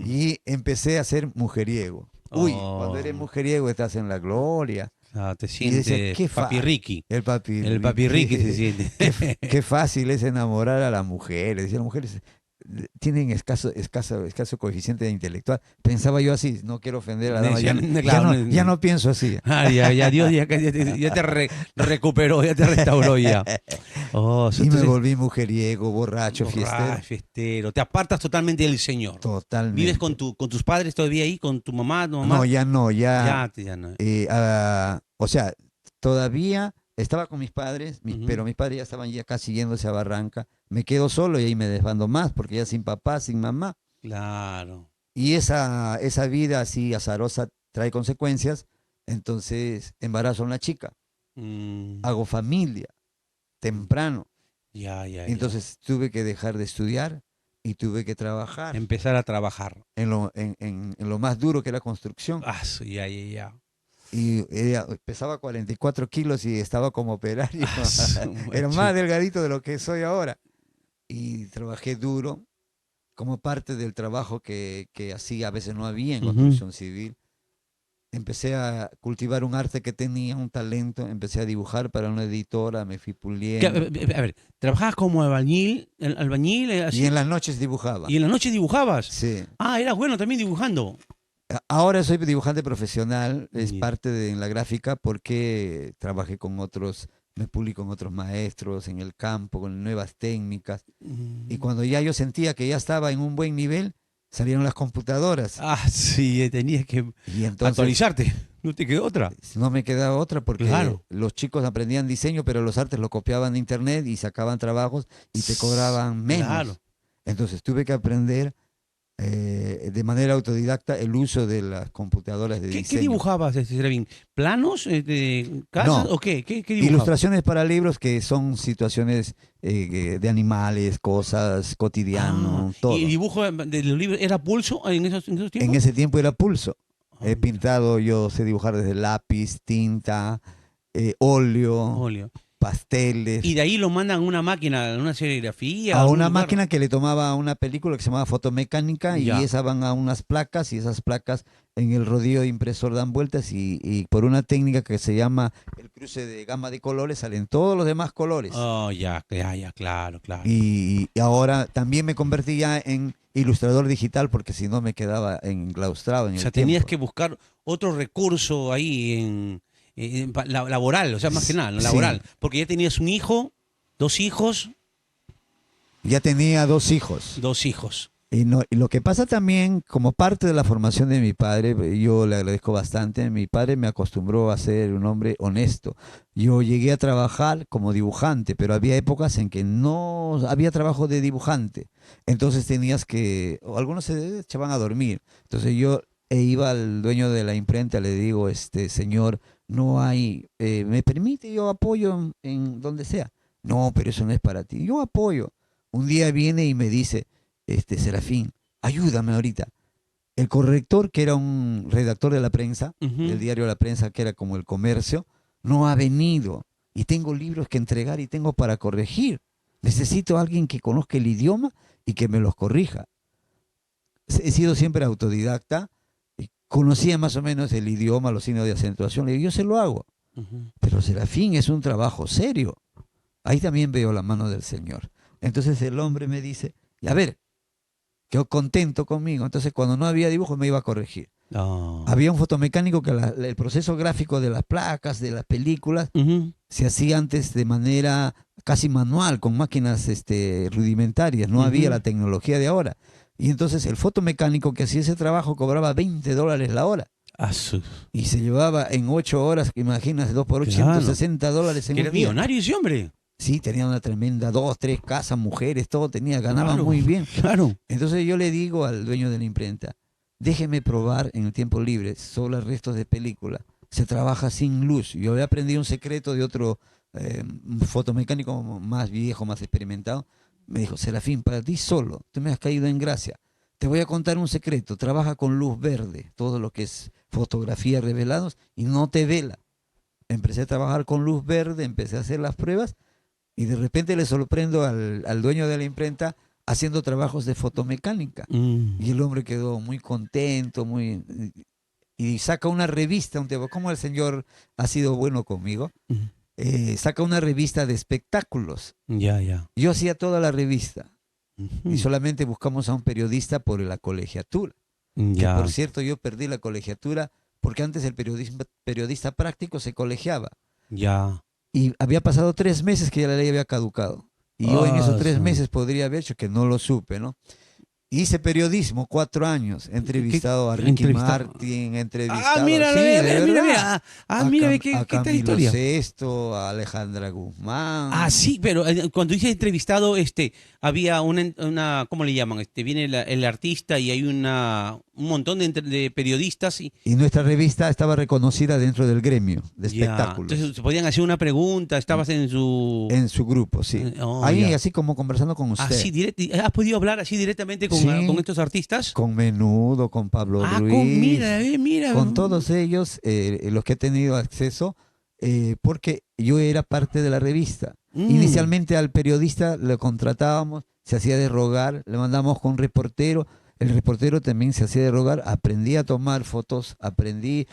Y empecé a ser mujeriego. Uy, cuando eres Oh. mujeriego estás en la gloria. Ah, te Y decía, sientes qué papi Ricky. El papi, El papi Ricky se siente. qué fácil es enamorar a las mujeres. Decía, las mujeres tienen escaso coeficiente intelectual. Pensaba yo así, no quiero ofender a la dama, Claro, ya no pienso así. Ah, ya, Dios ya te recuperó, ya te restauró ya. Oh, Y me entonces, volví mujeriego, borracho, fiestero. fiestero. Te apartas totalmente del Señor. Totalmente. ¿Vives con tus padres todavía ahí? ¿Con tu mamá? ¿Tu mamá? No, ya no, ya. Ya no. O sea, todavía estaba con mis padres, Ujú. pero mis padres ya estaban ya casi yéndose a Barranca. Me quedo solo y ahí me desbando más, porque ya sin papá, sin mamá. Claro. Y esa vida así azarosa trae consecuencias. Entonces embarazo a una chica, Mm, hago familia temprano. ya. Entonces tuve que dejar de estudiar y tuve que trabajar Empezar a trabajar. en lo más duro que era construcción. Ya. Y pesaba 44 kilos y estaba como operario. Era Macho. más delgadito de lo que soy ahora. Y trabajé duro como parte del trabajo que hacía, a veces no había en Ujú. construcción civil. Empecé a cultivar un arte que tenía, un talento, empecé a dibujar para una editora, me fui A puliendo. ver, ¿trabajabas como albañil? Así? Y en las noches dibujaba. ¿Y en la noche dibujabas? Sí. Ah, eras bueno también dibujando. Ahora soy dibujante profesional, es Ya. parte de en la gráfica porque trabajé con otros, me pulí con otros maestros en el campo, con nuevas técnicas. Y cuando ya yo sentía que ya estaba en un buen nivel, salieron las computadoras. Sí, tenías que Y entonces actualizarte. No te quedó otra. no me quedaba otra porque Claro. los chicos aprendían diseño, pero los artes lo copiaban de internet y sacaban trabajos y te cobraban menos. Claro. Entonces tuve que aprender de manera autodidacta el uso de las computadoras de ¿Qué diseño. dibujabas, Serafín? ¿Planos de casas No. o qué? ¿Qué dibujabas? Ilustraciones para libros que son situaciones de animales, cosas, cotidiano, todo. ¿Y el dibujo de los libros era pulso en esos tiempos? En ese tiempo era pulso. He Ah, pintado, yo sé dibujar desde lápiz, tinta, óleo, óleo. pasteles. Y de ahí lo mandan a una máquina, a una serigrafía. A algún una lugar. máquina que le tomaba una película que se llamaba fotomecánica Ya. y esas van a unas placas y esas placas en el rodillo impresor dan vueltas y por una técnica que se llama el cruce de gama de colores salen todos los demás colores. Oh, ya, claro. Y ahora también me convertí ya en ilustrador digital porque si no me quedaba enclaustrado en O el sea, tenías tiempo. que buscar otro recurso ahí laboral, o sea, más que nada, ¿no? Sí. Laboral. Porque ya tenías un hijo, dos hijos. Ya tenía 2 hijos. Y lo que pasa también, como parte de la formación de mi padre, yo le agradezco bastante, mi padre me acostumbró a ser un hombre honesto. Yo llegué a trabajar como dibujante, pero había épocas en que no había trabajo de dibujante. Entonces tenías que, o algunos se echaban a dormir. Entonces yo iba al dueño de la imprenta, le digo, señor, no hay, ¿me permite? Yo apoyo en donde sea. No, pero eso no es para ti. Yo apoyo. Un día viene y me dice, Serafín, ayúdame ahorita. El corrector, que era un redactor de la prensa, del Ujú. diario La Prensa, que era como El Comercio, no ha venido. Y tengo libros que entregar y tengo para corregir. Necesito a alguien que conozca el idioma y que me los corrija. He sido siempre autodidacta, y conocía más o menos el idioma, los signos de acentuación. Le digo, yo se lo hago. Ujú. Pero Serafín es un trabajo serio. Ahí también veo la mano del Señor. Entonces el hombre me dice, a ver, quedó contento conmigo. Entonces, cuando no había dibujo, me iba a corregir. Ah. Había un fotomecánico que el proceso gráfico de las placas, de las películas, Ujú. se hacía antes de manera casi manual, con máquinas rudimentarias. No había la Ujú. tecnología de ahora. Y entonces el fotomecánico que hacía ese trabajo cobraba $20 la hora. Ah, su- Y se llevaba en 8 horas, imaginas, 2 por 8, Claro. $160 en Que un era día. millonario ese hombre. Sí, tenía una tremenda, 2, 3 casas, mujeres, todo tenía, ganaba Claro, muy bien. claro. Entonces yo le digo al dueño de la imprenta, déjeme probar en el tiempo libre sobre restos de película. Se trabaja sin luz. Yo había aprendido un secreto de otro fotomecánico más viejo, más experimentado. Me dijo, Serafín, para ti solo, tú me has caído en gracia. Te voy a contar un secreto. Trabaja con luz verde, todo lo que es fotografía revelados, y no te vela. Empecé a trabajar con luz verde, empecé a hacer las pruebas y de repente le sorprendo al dueño de la imprenta haciendo trabajos de fotomecánica. Mm. Y el hombre quedó muy contento, y saca una revista, como el señor ha sido bueno conmigo, Mm. saca una revista de espectáculos. Ya, ya. Yo hacía toda la revista y Ujú. solamente buscamos a un periodista por la colegiatura, que por Ya, cierto yo perdí la colegiatura porque antes el periodista práctico se colegiaba. ya. Y había pasado 3 meses que ya la ley había caducado. Y yo en esos Ah, 3 meses podría haber hecho que no lo supe, ¿no? Hice periodismo 4 años, he ¿qué entrevistado a Ricky entrevista? Martin, he Ah, entrevistado, mira, sí, de mira, mira, verdad, mira. Ah, mira, ve A qué tal Camilo historia. Sesto, a Alejandra Ah, Guzmán. sí, pero cuando dice entrevistado, había ¿cómo le llaman? Viene el artista y hay un montón de periodistas y Y nuestra revista estaba reconocida dentro del gremio de ya. Entonces espectáculos, se podían hacer una pregunta, estabas en su, en su grupo, sí. oh, Ahí, ya. así como conversando con usted. Así ¿has podido hablar así directamente con Sí, estos artistas? con Menudo, con Pablo Ah, Ruiz, mira. con todos ellos, los que he tenido acceso, porque yo era parte de la revista. Mm, Inicialmente al periodista lo contratábamos, se hacía de rogar, le mandamos con un reportero, el reportero también se hacía de rogar, aprendí a tomar fotos, perdí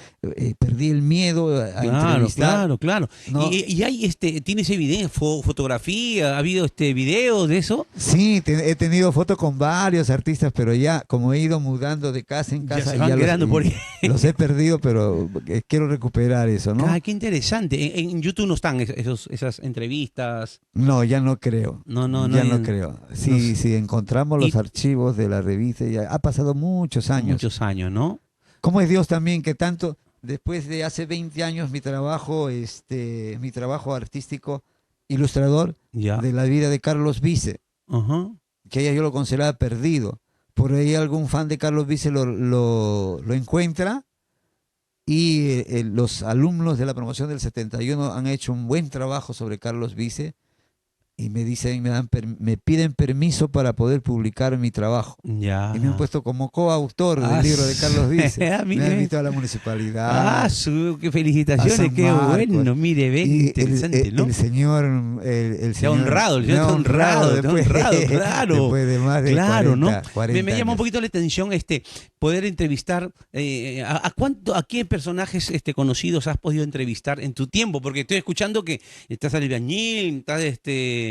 el miedo a claro, entrevistar, claro, claro. ¿no? Y hay ¿tienes evidencia, fotografía, ha habido videos de eso? Sí, he tenido fotos con varios artistas, pero ya como he ido mudando de casa en Ya casa, se van ya quedando por ahí. los he perdido, pero quiero recuperar eso, ¿no? Ah, qué interesante. En YouTube no están esas entrevistas. No, ya no creo. No, no, no. Ya no creo. No Sí, sé. sí, encontramos los Y archivos de la revista. Ya ha pasado muchos años. muchos años, ¿no? ¿Cómo es Dios también que tanto, después de hace 20 años, mi trabajo artístico ilustrador Ya. de la vida de Carlos Vice, Ajá. que ella yo lo consideraba perdido. Por ahí algún fan de Carlos Vice lo encuentra y los alumnos de la promoción del 71 han hecho un buen trabajo sobre Carlos Vice y me dicen, me piden permiso para poder publicar mi trabajo. Y me han Ya. puesto como coautor del Ah, libro de Carlos Vice. ah, Me han mire. invitado a la municipalidad, Qué a felicitaciones, San qué Marcos. bueno. Mire, ve, qué Y interesante, ¿no? el señor, Te ha honrado, el me señor ha te ha honrado, te ha después, honrado, claro. después de más de Claro, ¿no? 40 Me llama un años. poquito la atención poder entrevistar a qué personajes conocidos has podido entrevistar en tu tiempo, porque estoy escuchando que estás albañil, estás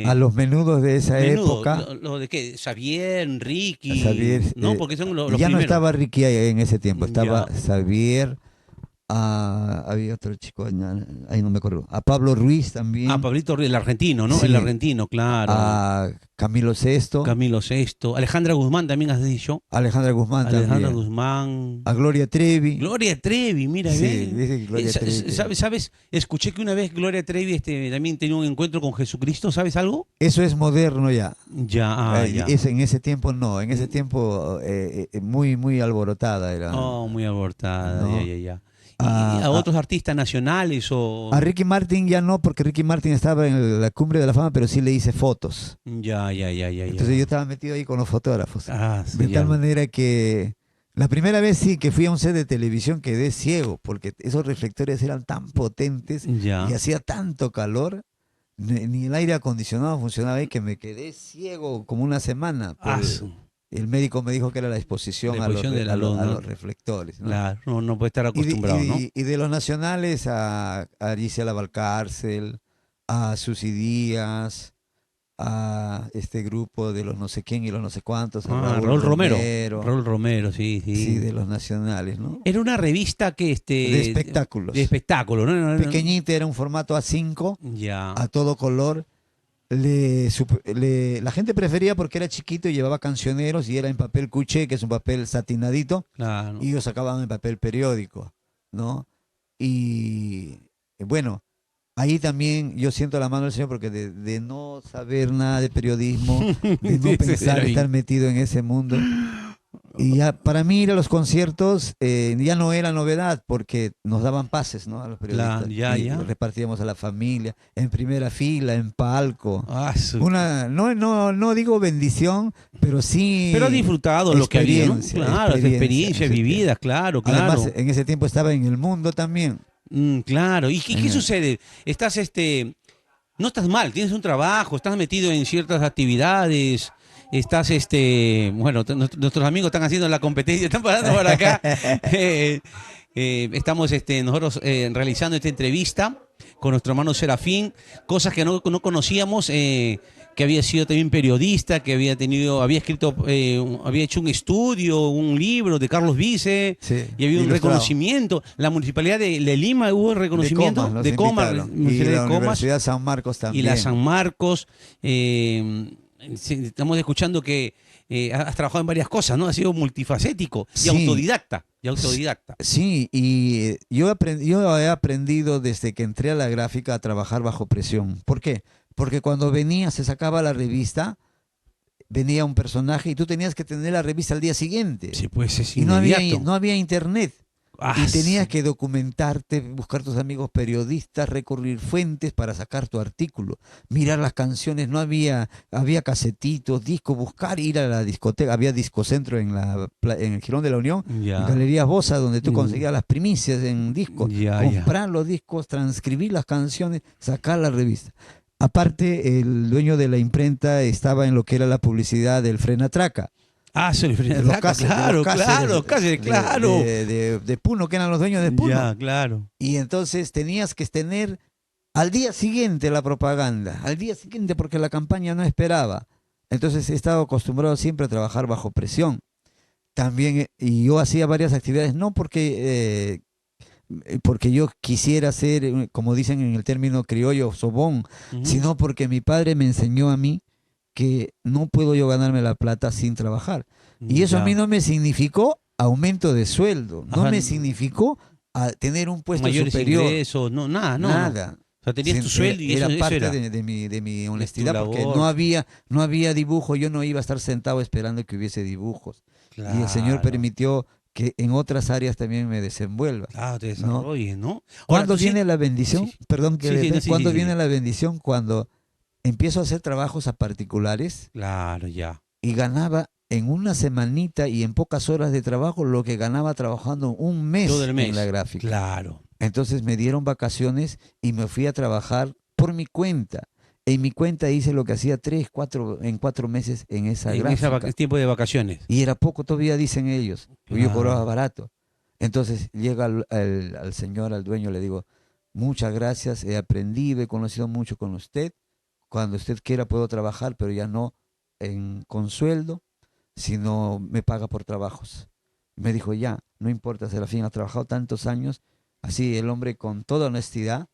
A los menudos de esa menudo, época, lo de qué, Xavier, Ricky, Xavier, ¿no? Porque son los ya no primeros. estaba Ricky en ese tiempo, estaba Ya. Xavier, Había otro chico, ahí no me acuerdo. A Pablo Ruiz también. Ah, Pablito, el argentino, ¿no? Sí. El argentino, claro. A Camilo Sesto. Camilo Sesto. Alejandra Guzmán también has dicho. Alejandra Guzmán Alejandra también. Guzmán. A Gloria Trevi. Gloria Trevi, mira, Sí, ve. dice que Gloria Trevi. ¿Sabes? Escuché que una vez Gloria Trevi también tenía un encuentro con Jesucristo, ¿sabes algo? Eso es moderno ya. Ya, ya. En ese tiempo no, en ese tiempo muy, muy alborotada era. Oh, muy abortada, ¿no? ya. ¿Y a otros artistas nacionales o...? A Ricky Martin ya no, porque Ricky Martin estaba en la cumbre de la fama, pero sí le hice fotos. Ya. Entonces yo estaba metido ahí con los fotógrafos. Sí, De ya. tal manera que la primera vez sí que fui a un set de televisión quedé ciego, porque esos reflectores eran tan potentes Ya. y hacía tanto calor, ni el aire acondicionado funcionaba ahí, que me quedé ciego como una semana. El médico me dijo que era la exposición, La exposición de la luz, a ¿no? los reflectores, ¿no? Claro, no puede estar Y acostumbrado, ¿no? y de los nacionales a Gisela Valcárcel, a Susy Díaz, a este grupo de los no sé quién y los no sé cuántos, a Raúl Romero. Romero. Raúl Romero, sí. Sí, de los nacionales, ¿no? Era una revista que De espectáculos. De espectáculo, ¿no? Pequeñita, era un formato A5, Ya. a todo color. La gente prefería porque era chiquito y llevaba cancioneros y era en papel cuché, que es un papel satinadito, Claro. y ellos sacaban en papel periódico, ¿no? Y bueno, ahí también yo siento la mano del Señor porque de no saber nada de periodismo, de no Sí, pensar ahí. estar metido en ese mundo. Y ya, para mí ir a los conciertos ya no era novedad porque nos daban pases, ¿no? A los periodistas. Claro, y ya. los repartíamos a la familia, en primera fila, en palco. Su- No digo bendición, pero sí Pero has disfrutado lo que había, ¿no? experiencia, Claro, las experiencias ese tiempo. vividas, claro. Además, en ese tiempo estaba en el mundo también. Claro. ¿Y qué Ajá. sucede? Estás, no estás mal, tienes un trabajo, estás metido en ciertas actividades, estás, bueno, nuestros amigos están haciendo la competencia, están parando por acá. Estamos nosotros realizando esta entrevista con nuestro hermano Serafín, cosas que no conocíamos, que había sido también periodista, que había escrito, había hecho un estudio, un libro de Carlos Vice, Sí, y había un ilustrado. reconocimiento. La municipalidad de Lima hubo reconocimiento Nos de Comas, invitaron. Y Municipalidad la de Comas Universidad San Marcos y también. la San Marcos. Estamos escuchando que has trabajado en varias cosas, ¿no? Has sido multifacético y Sí. autodidacta. Y autodidacta. Sí, y yo he aprendido desde que entré a la gráfica a trabajar bajo presión. ¿Por qué? Porque cuando venía, se sacaba la revista, venía un personaje y tú tenías que tener la revista al día siguiente. Sí, pues es Y no inmediato. había internet. Ah, Y tenías que documentarte, buscar tus amigos periodistas, recurrir fuentes para sacar tu artículo, mirar las canciones, había casetitos, discos, buscar, ir a la discoteca, había discocentro en el Jirón de la Unión, Ya. en Galerías Bosa, donde tú Mm. conseguías las primicias en discos, Ya. comprar los discos, transcribir las canciones, sacar la revista. Aparte, el dueño de la imprenta estaba en lo que era la publicidad del Frenatraca. Soy De los claro, Cáceres, claro. de Puno, que eran los dueños de Puno. Ya, claro. Y entonces tenías que tener al día siguiente la propaganda, al día siguiente porque la campaña no esperaba. Entonces he estado acostumbrado siempre a trabajar bajo presión. También, y yo hacía varias actividades, no porque yo quisiera ser, como dicen en el término criollo, sobón, Ujú. sino porque mi padre me enseñó a mí que no puedo yo ganarme la plata sin trabajar. Y eso Ya. a mí no me significó aumento de sueldo, no Ajá. me significó tener un puesto Mayores superior. ingresos, no, nada, no. Nada. O sea, tenías tu sueldo y era eso parte era. de mi honestidad, porque labor. no había dibujo, yo no iba a estar sentado esperando que hubiese dibujos. Y el Señor Claro. permitió que en otras áreas también me desenvuelva. Claro, te desarrolles, ¿no? Ahora, ¿Cuándo tú sí- viene la bendición? Sí, sí. Perdón que Sí, sí, no, sí, ¿cuándo sí, sí. viene la bendición? Cuando empiezo a hacer trabajos a particulares Claro, ya. y ganaba en una semanita y en pocas horas de trabajo lo que ganaba trabajando un mes, Todo el mes. en la gráfica. Claro. Entonces me dieron vacaciones y me fui a trabajar por mi cuenta. En mi cuenta hice lo que hacía 4 meses en esa En gráfica. ese tiempo de vacaciones. Y era poco todavía, dicen ellos. Yo Claro. cobraba barato. Entonces llega al señor, al dueño, le digo, muchas gracias, he aprendido, he conocido mucho con usted. Cuando usted quiera puedo trabajar, pero ya no con sueldo, sino me paga por trabajos. Me dijo, ya, no importa, Serafín, ha trabajado tantos años, así el hombre con toda honestidad,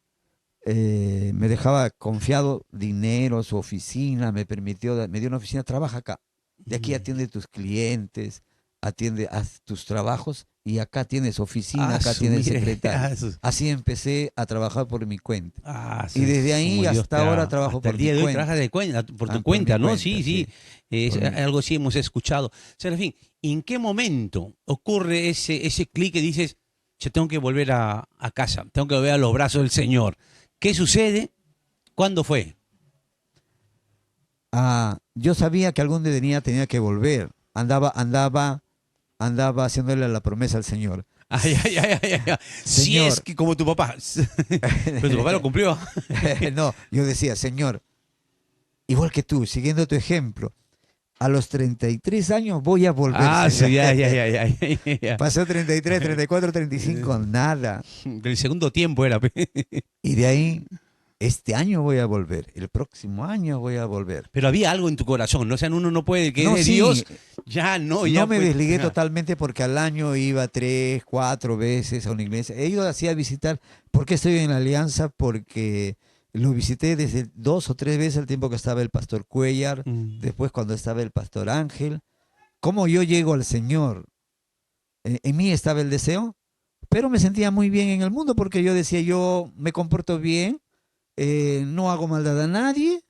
me dejaba confiado dinero, su oficina, me dio una oficina, trabaja acá. De aquí Mm. atiende tus clientes, atiende haz tus trabajos y acá tienes oficina, Ah, acá su, tienes mire. secretario. Ah, su, Así empecé a trabajar por mi cuenta. Y desde como ahí Dios hasta te ahora trabajo hasta el por mi día de hoy cuenta. trabajas de por tu Por mi cuenta, ¿no? cuenta, Sí, sí. sí. Por mi- Algo así hemos escuchado. Serafín, ¿en qué momento ocurre ese clic que dices, yo tengo que volver a casa, tengo que volver a los brazos del Señor? ¿Qué sucede? ¿Cuándo fue? Yo sabía que algún día tenía que volver. Andaba haciéndole la promesa al Señor. Ay, ay, ay, ay, ay. Si es Señor, que como tu papá. Pero tu papá lo cumplió. no, yo decía, Señor, igual que tú, siguiendo tu ejemplo, a los 33 años voy a volver, Ah, Señor. sí, ay, ay, ay, ay, ay. Pasó 33, 34, 35, nada. Del segundo tiempo era. Y de ahí, este año voy a volver, el próximo año voy a volver. Pero había algo en tu corazón, ¿no? O sea, uno no puede, que es No, de sí, Dios, ya no, no ya me pues. desligué Ajá. totalmente porque al año iba 3, 4 veces a una iglesia. He ido así a visitar. ¿Por qué estoy en la alianza? Porque lo visité desde 2 o 3 veces al tiempo que estaba el pastor Cuellar, Mm. después cuando estaba el pastor Ángel. ¿Cómo yo llego al Señor? En mí estaba el deseo, pero me sentía muy bien en el mundo porque yo decía, yo me comporto bien, no hago maldad a nadie,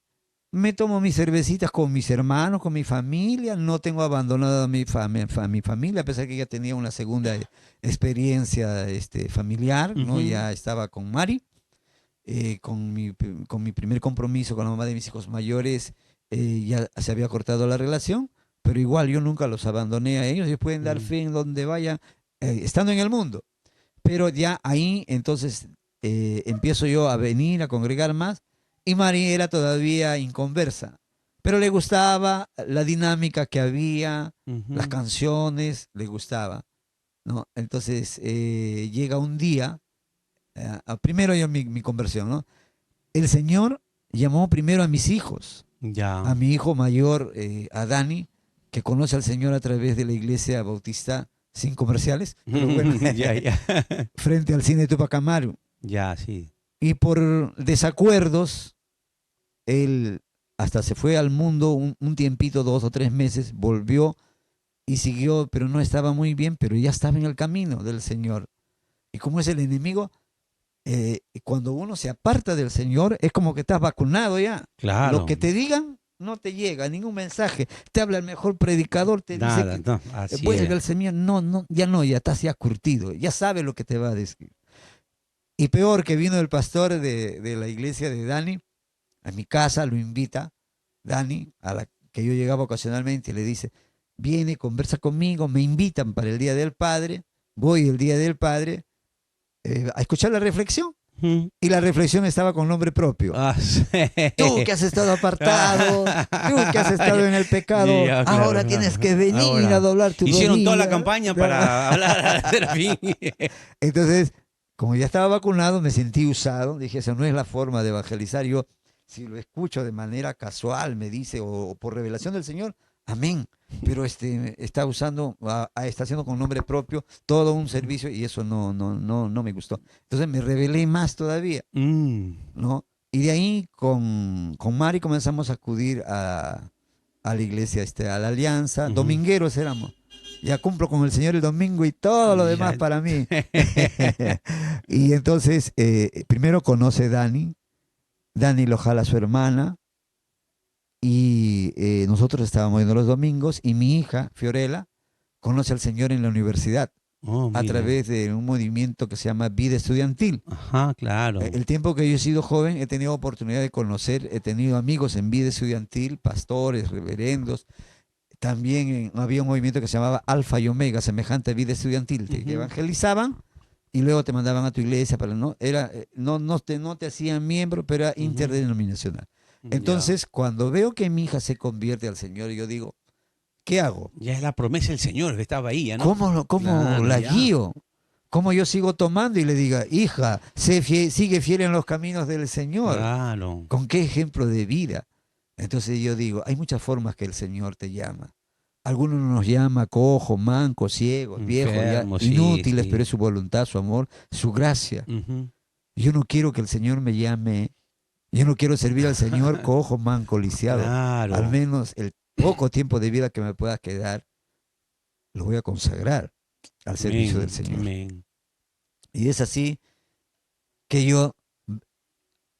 me tomo mis cervecitas con mis hermanos, con mi familia, no tengo abandonado a mi familia, a pesar que ya tenía una segunda experiencia familiar, ¿no? Ujú. Ya estaba con Mari, con mi primer compromiso con la mamá de mis hijos mayores, ya se había cortado la relación, pero igual yo nunca los abandoné a ellos, ellos pueden dar Mm. fe en donde vayan, estando en el mundo. Pero ya ahí entonces empiezo yo a venir, a congregar más, y Mari era todavía inconversa, pero le gustaba la dinámica que había, las Ujú. canciones, le gustaba, ¿no? Entonces llega un día, primero yo mi conversión, ¿no? El Señor llamó primero a mis hijos, Ya. a mi hijo mayor, a Dani, que conoce al Señor a través de la iglesia bautista sin comerciales, pero bueno, Ya, ya. frente al cine Tupac Amaru. Ya, sí. Y por desacuerdos, él hasta se fue al mundo un tiempito, 2 o 3 meses, volvió y siguió, pero no estaba muy bien, pero ya estaba en el camino del Señor. Y como es el enemigo, cuando uno se aparta del Señor, es como que estás vacunado ya. Lo Claro. que te digan no te llega, ningún mensaje. Te habla el mejor predicador, te dice Nada, que no, así vuelve era. al Señor. No, no, ya no, ya estás ya curtido, ya sabe lo que te va a decir. Y peor que vino el pastor de la iglesia de Dani a mi casa, lo invita, Dani, a la que yo llegaba ocasionalmente, y le dice, viene, conversa conmigo, me invitan para el Día del Padre, voy el Día del Padre a escuchar la reflexión, Ujú. y la reflexión estaba con nombre propio. Ah, sí. Tú que has estado apartado, tú que has estado en el pecado, Ya, claro. ahora tienes que venir a Ahora. doblar tu Hicieron toda la rodilla. campaña para hablar a Serafín. Entonces, como ya estaba vacunado, me sentí usado. Dije, esa no es la forma de evangelizar. Yo, si lo escucho de manera casual, me dice, o por revelación del Señor, amén. Pero está usando, está haciendo con nombre propio todo un servicio y eso no me gustó. Entonces me rebelé más todavía, Mm. ¿no? Y de ahí con Mari comenzamos a acudir a la iglesia, a la alianza. Ujú. Domingueros éramos. Ya cumplo con el Señor el domingo y todo lo demás Ya. para mí. Y entonces, primero conoce Dani. Dani lo jala a su hermana. Y nosotros estábamos yendo los domingos. Y mi hija, Fiorella, conoce al Señor en la universidad Oh, a mira. través de un movimiento que se llama Vida Estudiantil. Ajá, claro. El tiempo que yo he sido joven he tenido oportunidad de conocer, he tenido amigos en vida estudiantil, pastores, reverendos. También había un movimiento que se llamaba Alfa y Omega, semejante a vida estudiantil, que Ujú. evangelizaban y luego te mandaban a tu iglesia, para, ¿no? No te hacían miembro, pero era Ujú. interdenominacional. Ya. Entonces, cuando veo que mi hija se convierte al Señor, yo digo, ¿qué hago? Ya es la promesa del Señor que estaba ahí, ¿ya no? ¿Cómo Claro, la ya. guío? ¿Cómo yo sigo tomando y le diga, hija, sigue fiel en los caminos del Señor? Claro. ¿Con qué ejemplo de vida? Entonces yo digo, hay muchas formas que el Señor te llama. algunos nos llama cojos, mancos, ciegos, viejos, ya, Enfermos, sí, inútiles, sí. pero es su voluntad, su amor, su gracia. Ujú. Yo no quiero que el Señor me llame, yo no quiero servir al Señor cojo, manco, lisiado. Al Claro. menos el poco tiempo de vida que me pueda quedar, lo voy a consagrar al servicio del Amén, Señor. amén. Y es así que yo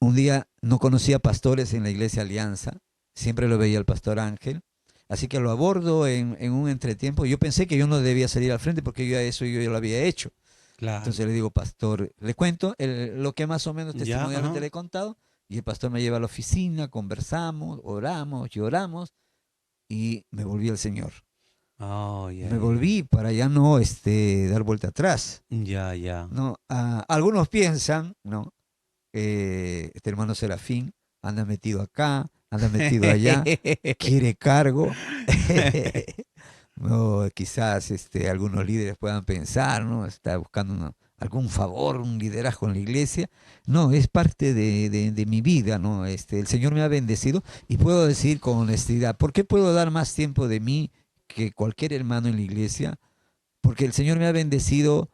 un día no conocía pastores en la iglesia Alianza, siempre lo veía el pastor Ángel, así que lo abordo en un entretiempo. Yo pensé que yo no debía salir al frente porque yo ya lo había hecho. Claro. Entonces le digo, pastor, le cuento lo que más o menos Ya, testimonialmente ajá. le he contado, y el pastor me lleva a la oficina, conversamos, oramos, lloramos, y me volví al Señor. Ay, Me ay, ay. volví para ya no dar vuelta atrás. Ya, ya. ¿No? Algunos piensan, ¿no? Este hermano Serafín anda metido acá, anda metido allá, quiere cargo. No, quizás algunos líderes puedan pensar, ¿no? Está buscando algún favor, un liderazgo en la iglesia. No, es parte de mi vida, ¿no? El Señor me ha bendecido y puedo decir con honestidad, ¿por qué puedo dar más tiempo de mí que cualquier hermano en la iglesia? Porque el Señor me ha bendecido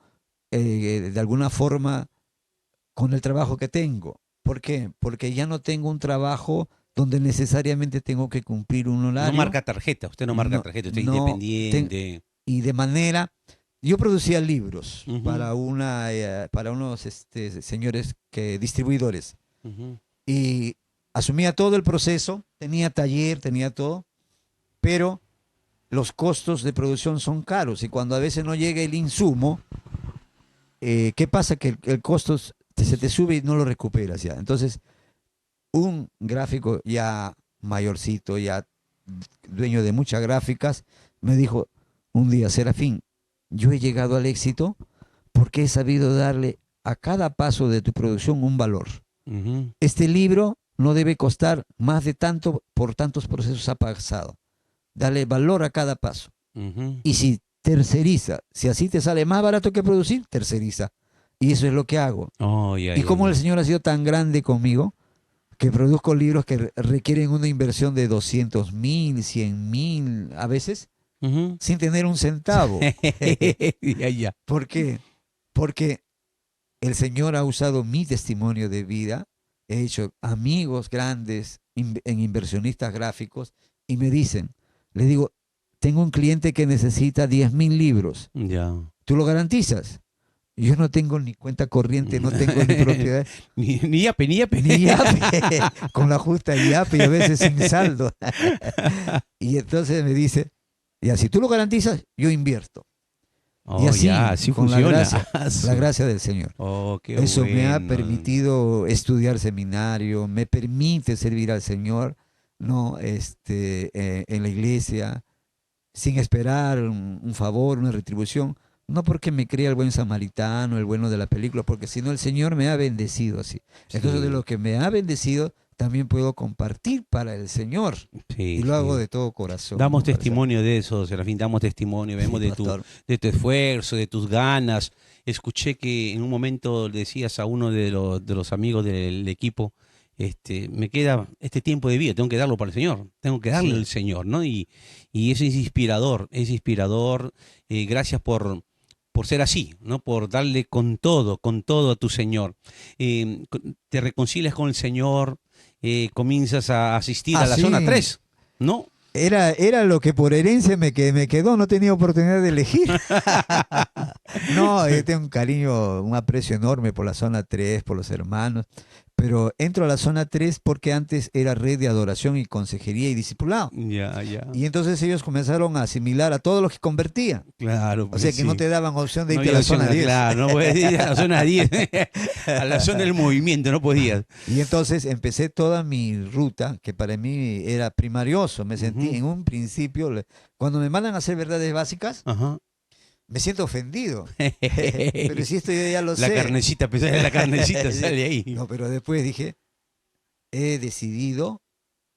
de alguna forma con el trabajo que tengo. ¿Por qué? Porque ya no tengo un trabajo donde necesariamente tengo que cumplir un No horario. marca tarjeta, usted no marca No, tarjeta, usted es no, independiente. y de manera, yo producía libros Ujú, para unos señores distribuidores, ujú. y asumía todo el proceso, tenía taller, tenía todo, pero los costos de producción son caros y cuando a veces no llega el insumo, ¿qué pasa? Que el costo se te sube y no lo recuperas ya. Entonces, un gráfico ya mayorcito, ya dueño de muchas gráficas, me dijo un día, Serafín, yo he llegado al éxito porque he sabido darle a cada paso de tu producción un valor. Ujú, Este libro no debe costar más de tanto por tantos procesos ha pasado. Dale valor a cada paso. ujú. Y si terceriza, si así te sale más barato que producir, terceriza. Y eso es lo que hago. Ay, Y ay, ay, como el ay. Señor ha sido tan grande conmigo, que produzco libros que requieren una inversión de 200.000, 100.000 a veces, Ujú. sin tener un centavo. Ya, ya. ¿Por qué? Porque el Señor ha usado mi testimonio de vida, he hecho amigos grandes en inversionistas gráficos y me dicen, le digo, tengo un cliente que necesita 10.000 libros, Ya. ¿tú lo garantizas? Yo no tengo ni cuenta corriente, no tengo ni propiedad, Ni yape, ni yape. ni IAPE, con la justa IAPE y a veces sin saldo. Y entonces me dice, ya, si tú lo garantizas, yo invierto. Y Oh, ya, así, así con funciona. la gracia del Señor. Oh, qué Eso me ha bueno. permitido estudiar seminario, me permite servir al Señor, ¿no? En la iglesia, sin esperar un favor, una retribución. No porque me crea el buen samaritano, el bueno de la película, porque si no el Señor me ha bendecido así. Entonces de Sí, lo que me ha bendecido, también puedo compartir para el Señor. Y sí, lo hago sí. de todo corazón, Damos ¿no? testimonio de eso, Serafín, damos testimonio, Sí, vemos pastor. de tu esfuerzo, de tus ganas. Escuché que en un momento le decías a uno de los amigos del equipo, me queda este tiempo de vida, tengo que darlo para el Señor, tengo que darle al Sí. Señor, ¿no? Y eso es inspirador, es inspirador. Gracias por ser así, ¿no? Por darle con todo a tu Señor. Te reconcilias con el Señor, comienzas a asistir a la zona Así, 3, ¿no? era lo que por herencia me quedó, no tenía oportunidad de elegir. No, tengo un cariño, un aprecio enorme por la zona 3, por los hermanos, pero entro a la zona 3 porque antes era red de adoración y consejería y discipulado. Ya, ya. Y entonces ellos comenzaron a asimilar a todos los que convertían. Claro, O sea pues que no sí. te daban opción de No irte a había la opción, zona 10. claro, no podías ir a la zona 10, a la zona del movimiento, no podías. Y entonces empecé toda mi ruta, que para mí era primarioso. Me sentí Ujú, en un principio, cuando me mandan a hacer verdades básicas, ajá. me siento ofendido. Pero si esto yo ya lo La sé. carnecita, pesada de la carnecita Sí. sale ahí. No, pero después dije, he decidido,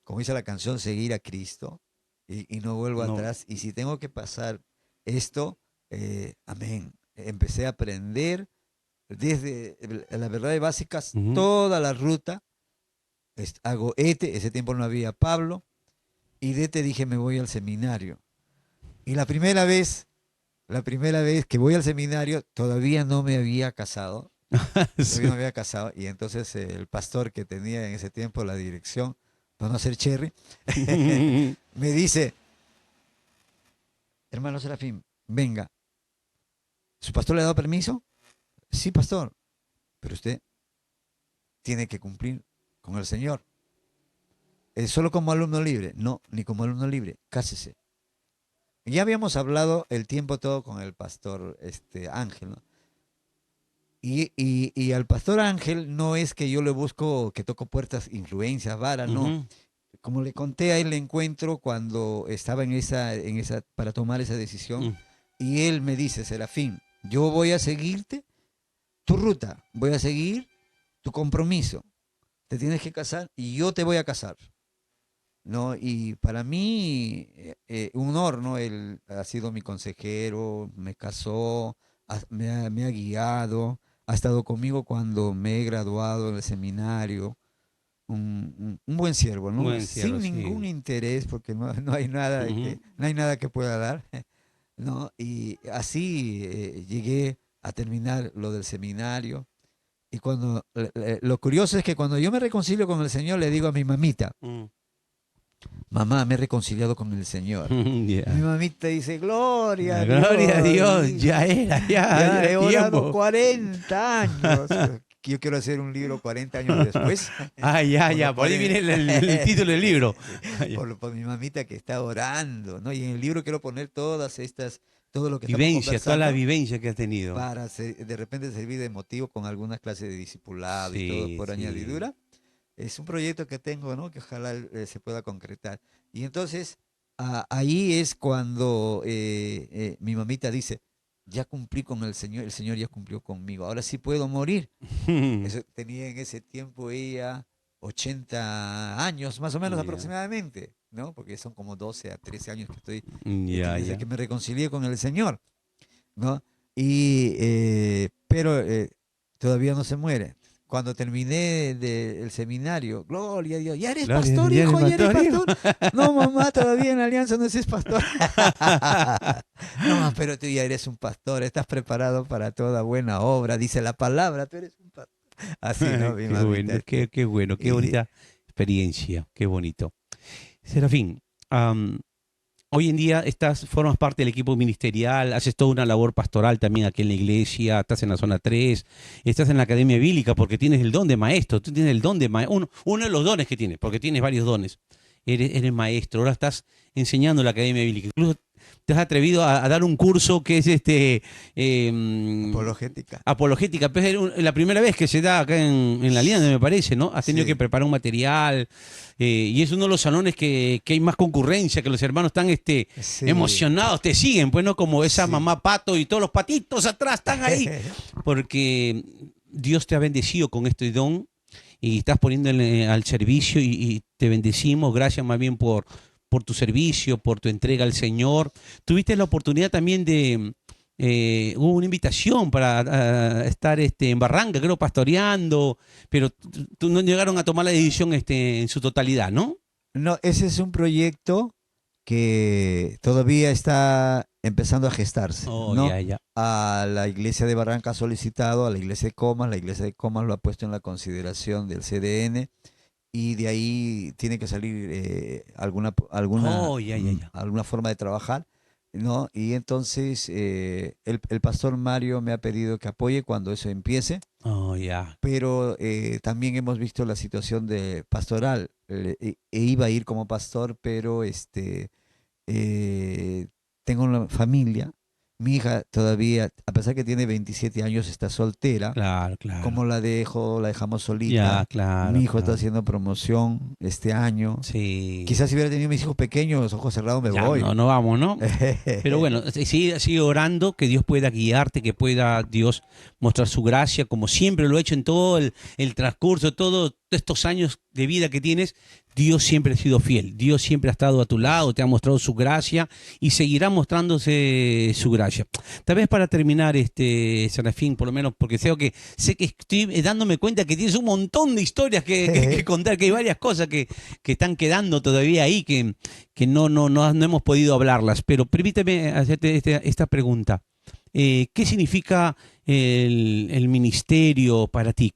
como dice la canción, seguir a Cristo y no vuelvo No, atrás. Y si tengo que pasar esto, amén. Empecé a aprender desde las verdades básicas, ujú, toda la ruta. Hago ETE, ese tiempo no había Pablo, y de ETE dije, me voy al seminario. Y la primera vez que voy al seminario, todavía no me había casado. Todavía no me había casado. Y entonces el pastor que tenía en ese tiempo la dirección, para no ser cherry, me dice, hermano Serafín, venga. ¿Su pastor le ha dado permiso? Sí, pastor. Pero usted tiene que cumplir con el Señor. ¿Solo como alumno libre? No, ni como alumno libre. Cásese. Ya habíamos hablado el tiempo todo con el pastor Ángel, ¿no? Y al pastor Ángel no es que yo le busco que toco puertas, influencias, varas, no. Ujú. Como le conté a él, le encuentro cuando estaba para tomar esa decisión. Mm. Y él me dice, Serafín, yo voy a seguirte tu ruta, voy a seguir tu compromiso. Te tienes que casar y yo te voy a casar, ¿no? Y para mí, un honor, ¿no? Él ha sido mi consejero, me casó, me ha guiado, ha estado conmigo cuando me he graduado en el seminario. Un buen siervo, ¿no? Buen siervo, Sin sí. ningún interés, porque no hay nada Ujú. no hay nada que pueda dar, ¿no? Y así llegué a terminar lo del seminario. Y lo curioso es que cuando yo me reconcilio con el Señor, le digo a mi mamita, Mm. mamá, me he reconciliado con el Señor. Ya. Mi mamita dice, gloria La a Dios. gloria a Dios, ya era Ya he era orado tiempo. 40 años. Yo quiero hacer un libro 40 años después. Ah, ya, Por ya, lo por ahí cual- viene el título del libro. Ah, ya. por mi mamita que está orando, ¿no? Y en el libro quiero poner todo lo que estamos Vivencia, toda la conversando vivencia que has tenido. para de repente servir de motivo con algunas clases de discipulado y todo Sí, por sí. añadidura. Es un proyecto que tengo, ¿no? Que ojalá se pueda concretar. Y entonces, ahí es cuando mi mamita dice, ya cumplí con el Señor ya cumplió conmigo, ahora sí puedo morir. Eso, tenía en ese tiempo ella 80 años, más o menos Ya. aproximadamente, ¿no? Porque son como 12 a 13 años que estoy, Ya, desde ya. que me reconcilié con el Señor, ¿no? Pero todavía no se muere. Cuando terminé del seminario, gloria a Dios, ya eres Gloria, pastor, ya eres hijo, ya eres pastor, hijo. pastor. No, mamá, todavía en la alianza no es pastor. No, pero tú ya eres un pastor, estás preparado para toda buena obra, dice la palabra, tú eres un pastor. Así, ¿no? Mi Qué bueno, mamita. qué bueno, qué Y- bonita experiencia, qué bonito. Serafín, hoy en día formas parte del equipo ministerial, haces toda una labor pastoral también aquí en la iglesia, estás en la zona 3, estás en la Academia Bíblica porque tienes el don de maestro, tú tienes el don de maestro, uno de los dones que tienes, porque tienes varios dones. Eres maestro, ahora estás enseñando en la Academia Bíblica. Incluso te has atrevido a dar un curso que es Apologética. apologética, pero es la primera vez que se da acá en la Alianza, me parece, ¿no? Has tenido Sí. que preparar un material y es uno de los salones que hay más concurrencia, que los hermanos están Sí. emocionados, te siguen, pues, ¿no? Como esa Sí. mamá pato y todos los patitos atrás están ahí, porque Dios te ha bendecido con este don y estás poniéndole al servicio y te bendecimos, gracias más bien por tu servicio, por tu entrega al Señor. Tuviste la oportunidad también hubo una invitación para estar en Barranca, creo, pastoreando, pero no llegaron a tomar la decisión en su totalidad, ¿no? No, ese es un proyecto que todavía está empezando a gestarse, Oh, ¿no? ya, ya. A la iglesia de Barranca ha solicitado, a la iglesia de Comas lo ha puesto en la consideración del CDN y de ahí tiene que salir Oh, ya, ya, ya. alguna forma de trabajar, ¿no? Y entonces el pastor Mario me ha pedido que apoye cuando eso empiece, Oh, ya. pero también hemos visto la situación de pastoral. Iba a ir como pastor, pero tengo una familia. Mi hija todavía, a pesar que tiene 27 años, está soltera. Claro, claro. ¿Cómo la dejo? La dejamos Ya, solita. claro. Mi hijo está claro. haciendo promoción este año. Sí. Quizás si hubiera tenido mis hijos pequeños, ojos cerrados, me Ya, voy. no vamos, ¿no? Pero bueno, sigue orando, que Dios pueda guiarte, que pueda Dios mostrar su gracia, como siempre lo ha hecho en todo el transcurso, todos estos años de vida que tienes. Dios siempre ha sido fiel, Dios siempre ha estado a tu lado, te ha mostrado su gracia y seguirá mostrándose su gracia. Tal vez para terminar, Serafín, por lo menos, porque sé que estoy dándome cuenta que tienes un montón de historias que contar, que hay varias cosas que están quedando todavía ahí, que no hemos podido hablarlas. Pero permíteme hacerte esta pregunta. ¿Qué significa el ministerio para ti?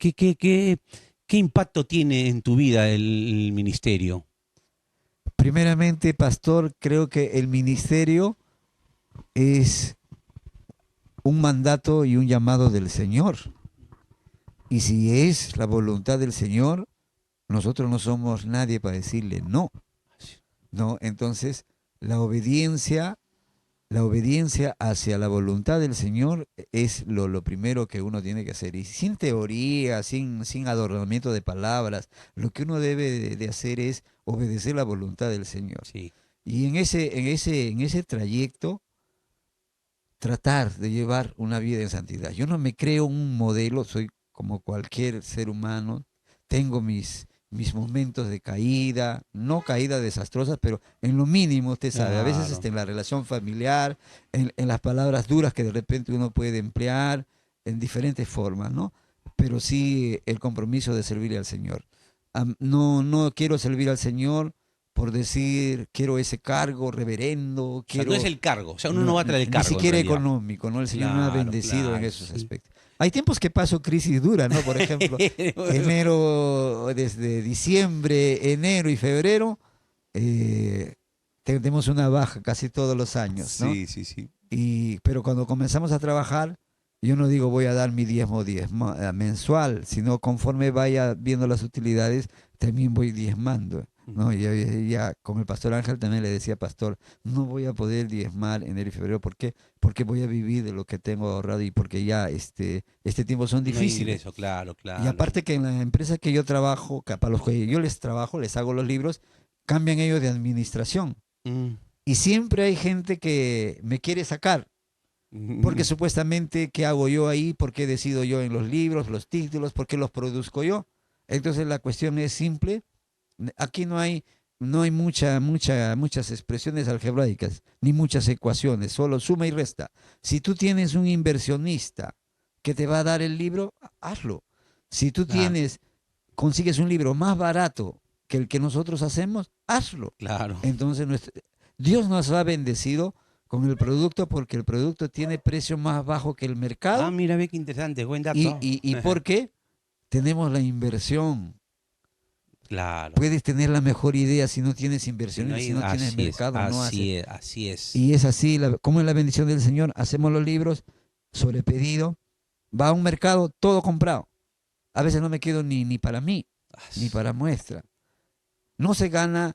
¿Qué impacto tiene en tu vida el ministerio? Primeramente, pastor, creo que el ministerio es un mandato y un llamado del Señor. Y si es la voluntad del Señor, nosotros no somos nadie para decirle no. No, entonces la obediencia hacia la voluntad del Señor es lo primero que uno tiene que hacer. Y sin teoría, sin adornamiento de palabras, lo que uno debe de hacer es obedecer la voluntad del Señor. Sí. Y en ese trayecto, tratar de llevar una vida en santidad. Yo no me creo un modelo, soy como cualquier ser humano, tengo mis momentos de caída, no caída desastrosas, pero en lo mínimo, usted sabe, a veces Claro. en la relación familiar, en las palabras duras que de repente uno puede emplear, en diferentes formas, ¿no? Pero sí el compromiso de servirle al Señor. No quiero servir al Señor por decir, quiero ese cargo, reverendo, O sea, no es quiero el cargo, o sea, uno no va a traer el ni cargo en siquiera realidad. económico, ¿no? El Señor me ha Claro, bendecido en claro, esos sí. aspectos. Hay tiempos que paso crisis dura, ¿no? Por ejemplo, enero, desde diciembre, enero y febrero, eh, tenemos una baja casi todos los años, ¿no? Sí, sí, sí. Pero cuando comenzamos a trabajar, yo no digo voy a dar mi diezmo mensual, sino conforme vaya viendo las utilidades, también voy diezmando, ¿no? Ya con el pastor Ángel también le decía, pastor, no voy a poder diezmar enero y febrero. ¿Por qué? Porque voy a vivir de lo que tengo ahorrado y porque ya este tiempo son No hay difíciles. ingreso, claro, Y claro. aparte que en la empresa que yo trabajo, para los que yo les trabajo, les hago los libros, cambian ellos de administración. Mm. Y siempre hay gente que me quiere sacar. Porque supuestamente, ¿qué hago yo ahí? ¿Por qué decido yo en los libros, los títulos? ¿Por qué los produzco yo? Entonces la cuestión es simple. Aquí no hay muchas expresiones algebraicas, ni muchas ecuaciones, solo suma y resta. Si tú tienes un inversionista que te va a dar el libro, hazlo. Si tú Claro, consigues un libro más barato que el que nosotros hacemos, hazlo. claro. Entonces, Dios nos ha bendecido con el producto porque el producto tiene precio más bajo que el Ah, mercado. mira, ve qué interesante, buen y, dato. y, y porque tenemos la inversión. Claro. Puedes tener la mejor idea si no tienes Si no inversiones, si hay, no tienes así es, mercado, no haces. así es, así es. Y es así, como es la bendición del Señor, hacemos los libros sobre pedido, va a un mercado, todo comprado. A veces no me quedo ni para mí, ni para muestra. No se gana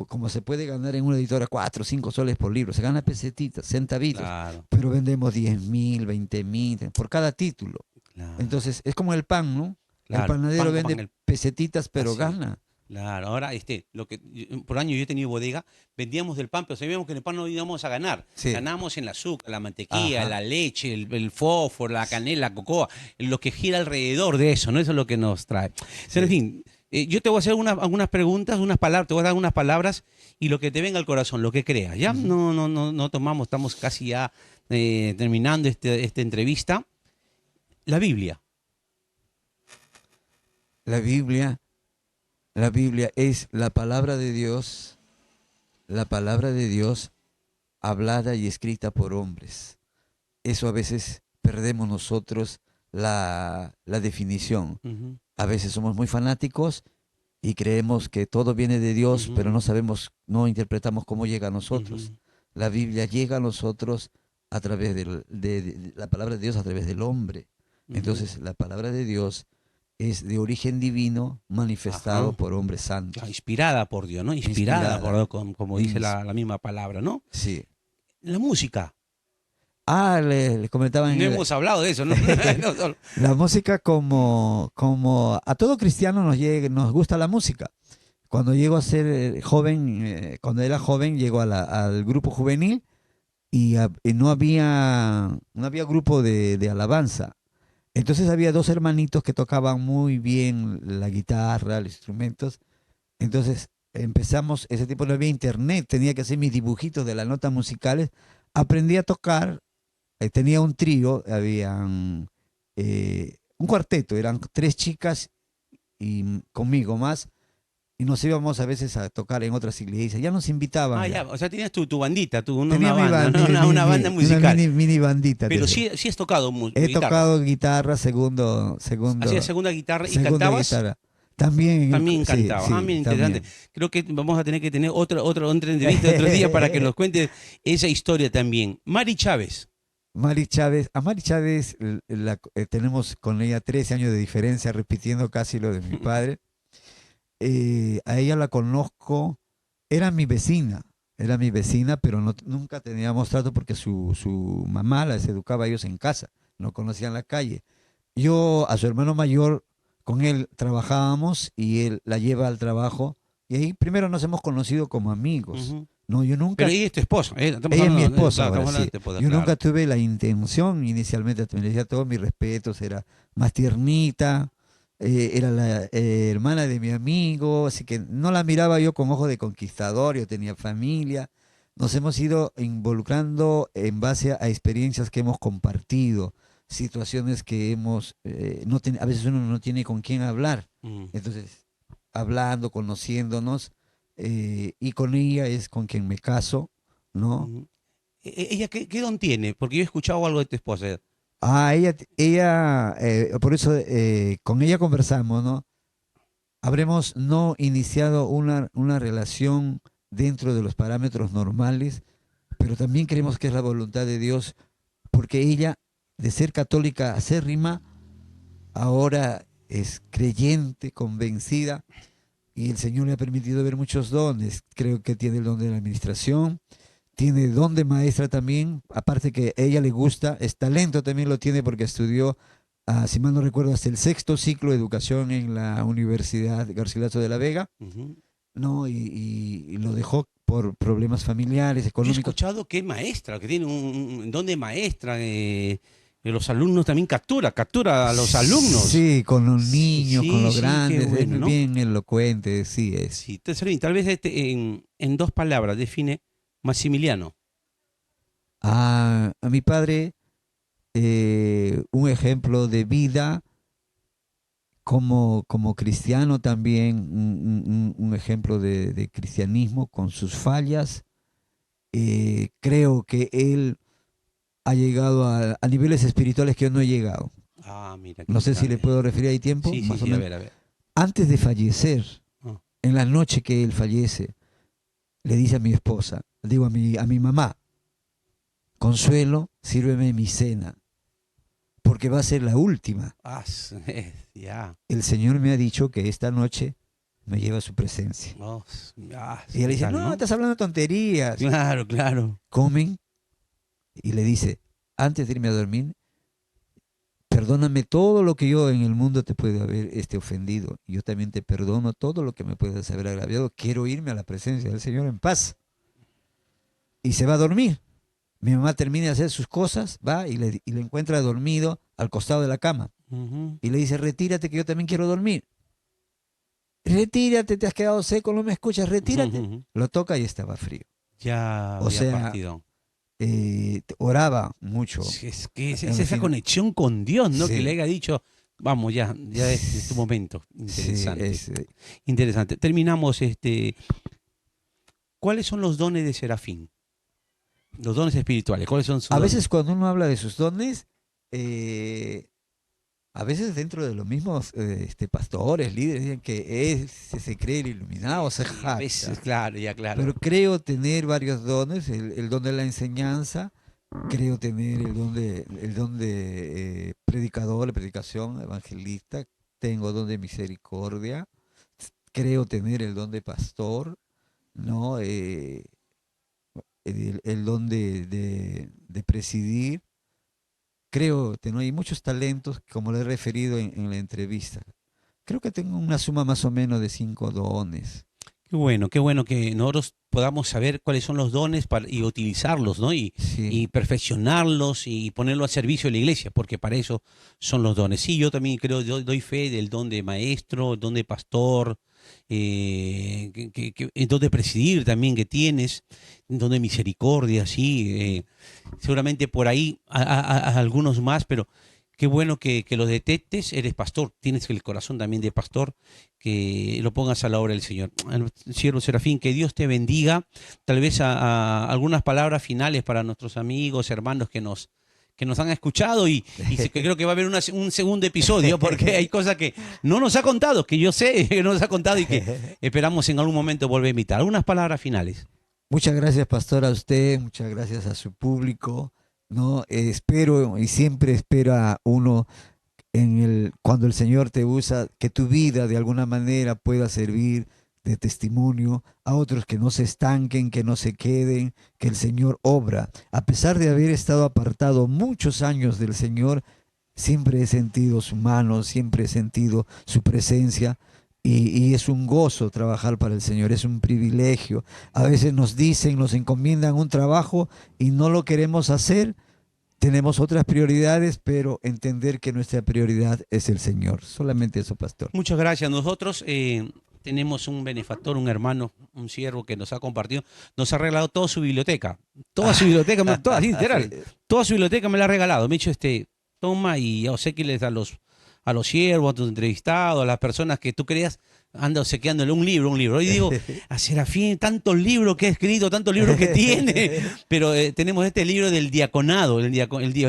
como se puede ganar en una editora 4 o 5 soles por libro, se gana pesetitas, centavitos, Claro, pero vendemos 10.000, 20.000 por cada título. claro, Entonces es como el pan, ¿no? El claro. panadero Pan con vende pan, pesetitas, pero así es. gana. Claro, ahora por año yo he tenido bodega, vendíamos del pan, pero sabíamos que en el pan no íbamos a ganar. Sí. Ganamos en el azúcar, la mantequilla, Ajá. la leche, el fósforo, la canela, la cocoa, lo que gira alrededor de eso, ¿no? Eso es lo que nos trae. Sí. Serafín, yo te voy a hacer algunas preguntas, unas palabras, te voy a dar unas palabras y lo que te venga al corazón, lo que creas, ¿ya? Ujú. No tomamos, estamos casi ya terminando esta entrevista. La Biblia. La Biblia, la Biblia es la palabra de Dios hablada y escrita por hombres. Eso a veces perdemos nosotros la definición. Ujú, A veces somos muy fanáticos y creemos que todo viene de Dios, ujú, pero no sabemos, no interpretamos cómo llega a nosotros. ujú, La Biblia llega a nosotros a través de la palabra de Dios, a través del hombre. ujú. Entonces, la palabra de Dios es de origen divino, manifestado Ajá. por hombres santos. Inspirada por Dios, ¿no? Inspirada por Inspirada. Dios, como dice Ins- la misma palabra, ¿no? sí. La música. Le comentaba No hemos hablado de eso, ¿no? No, la música como a todo cristiano nos gusta la música. Cuando llego a ser joven, cuando era joven, llego al grupo juvenil y no había grupo de alabanza. Entonces había dos hermanitos que tocaban muy bien la guitarra, los instrumentos, Entonces empezamos, ese tiempo no había internet, tenía que hacer mis dibujitos de las notas musicales. Aprendí a tocar, tenía un trío, habían un cuarteto, eran 3 chicas y conmigo más, y nos íbamos a veces a tocar en otras iglesias. Ya nos invitaban. Ah, ya, o sea, tenías tu bandita, Tenía una banda, una banda musical. mini bandita. Pero tenía. sí has tocado He guitarra. tocado guitarra, Hacías segunda guitarra y segunda cantabas. guitarra. También, También sí, cantaba. sí, Ah, bien interesante. también. Creo que vamos a tener que tener otra entrevista otro día para que nos cuentes esa historia también. Mari Chávez. A Mari Chávez tenemos con ella 13 años de diferencia, repitiendo casi lo de mi padre. A ella la conozco, era mi vecina, pero nunca teníamos trato porque su mamá las educaba a ellos en casa, no conocían la calle. Yo a su hermano mayor, con él trabajábamos y él la lleva al trabajo y ahí primero nos hemos conocido como amigos. Ujú. No, yo nunca, Pero ella es tu esposa. Estamos ella es mi hablando, esposa claro, ahora, estamos hablando sí. de tu esposa, Yo claro. nunca tuve la intención inicialmente, me decía todos mis respetos, era más tiernita, era la hermana de mi amigo, así que no la miraba yo con ojos de conquistador, yo tenía familia. Nos hemos ido involucrando en base a experiencias que hemos compartido, situaciones que a veces uno no tiene con quién hablar. Mm. Entonces, hablando, conociéndonos, y con ella es con quien me caso, ¿no? Ujú. ¿Ella qué don tiene? Porque yo he escuchado algo de tu esposa. Por eso con ella conversamos, ¿no? Habremos no iniciado una relación dentro de los parámetros normales, pero también creemos que es la voluntad de Dios, porque ella, de ser católica acérrima, ahora es creyente, convencida, y el Señor le ha permitido ver muchos dones. Creo que tiene el don de la administración, tiene don de maestra también, aparte que a ella le gusta, es talento también lo tiene porque estudió, si mal no recuerdo, hasta el 6.º ciclo de educación en la Universidad Garcilaso de la Vega, Ujú. ¿no? Y lo dejó por problemas familiares, Yo he económicos. escuchado que es maestra, que tiene un don de maestra. Que los alumnos también captura a los alumnos. Sí, con los Sí, niños, con sí, los sí, qué grandes, bueno, es ¿no? bien elocuente, sí es. Sí, Tesalín, tal vez en 2 palabras define Maximiliano. A mi padre, un ejemplo de vida como cristiano también, un ejemplo de cristianismo con sus fallas. Creo que él ha llegado a niveles espirituales que yo no he llegado. Ah, mira, qué No sé si le notable. puedo referir, ¿hay tiempo? Sí, sí, Más o sí, a menos. ver, a ver. Antes de fallecer, Ah, en la noche que él fallece, le dice a mi esposa, digo a mi mamá, Consuelo, sírveme mi cena, porque va a ser la última. ya. El Señor me ha dicho que esta noche me lleva a su presencia. Oh, Y ella le ¿qué dice, tal, no, no? estás hablando tonterías. Claro, claro. Comen y le dice, antes de irme a dormir, perdóname todo lo que yo en el mundo te puede haber ofendido. Yo también te perdono todo lo que me puedas haber agraviado. Quiero irme a la presencia del Señor en paz. Y se va a dormir. Mi mamá termina de hacer sus cosas, va y le encuentra dormido al costado de la cama. Ujú. Y le dice, retírate que yo también quiero dormir. Retírate, te has quedado seco, no me escuchas, retírate. Ujú. Lo toca y estaba frío. Ya O había sea, partido. oraba mucho. Sí, es que es En esa fin, conexión con Dios, ¿no? Que sí. le haya dicho, vamos, ya es tu momento. Sí, Interesante. Interesante. Terminamos. ¿Cuáles son los dones de Serafín? Los dones espirituales. ¿Cuáles son sus a dones? veces cuando uno habla de sus dones, a veces dentro de los mismos pastores, líderes, dicen que se cree el iluminado, se Sí, a jacta. veces, claro, ya claro. Pero creo tener varios dones, el don de la enseñanza, creo tener el don de predicador, de predicación, evangelista, tengo don de misericordia, creo tener el don de pastor, ¿no? El don de presidir. Creo que no hay muchos talentos, como lo he referido en la entrevista. Creo que tengo una suma más o menos de 5 dones. Qué bueno que nosotros podamos saber cuáles son los dones y utilizarlos, ¿no? Y Sí. perfeccionarlos y ponerlo al servicio de la iglesia, porque para eso son los dones. Sí, yo también creo, yo doy fe del don de maestro, el don de pastor, el don de presidir también que tienes, el don de misericordia, sí. Seguramente por ahí a algunos más, pero qué bueno que lo detectes. Eres pastor, tienes el corazón también de pastor, que lo pongas a la obra del Señor. Siervo Serafín, que Dios te bendiga. Tal vez a algunas palabras finales para nuestros amigos, hermanos que nos han escuchado que creo que va a haber un segundo episodio porque hay cosas que no nos ha contado, que yo sé que no nos ha contado y que esperamos en algún momento volver a invitar. Algunas palabras finales. Muchas gracias, pastor, a usted, muchas gracias a su público, ¿no? Espero y siempre espera uno cuando el Señor te usa, que tu vida de alguna manera pueda servir de testimonio a otros, que no se estanquen, que no se queden, que el Señor obra. A pesar de haber estado apartado muchos años del Señor, siempre he sentido su mano, siempre he sentido su presencia. Y es un gozo trabajar para el Señor, es un privilegio. A veces nos dicen, nos encomiendan un trabajo y no lo queremos hacer. Tenemos otras prioridades, pero entender que nuestra prioridad es el Señor. Solamente eso, pastor. Muchas gracias. Nosotros tenemos un benefactor, un hermano, un siervo que nos ha compartido, nos ha regalado toda su biblioteca. Toda su biblioteca, toda, sí, literal. Toda su biblioteca me la ha regalado. Me ha dicho, toma y obsequiales a los siervos, a tus entrevistados, a las personas que tú creas, anda obsequiándole un libro. Y digo, a Serafín, tantos libros que ha escrito, tantos libros que tiene, pero tenemos este libro del diaconado, el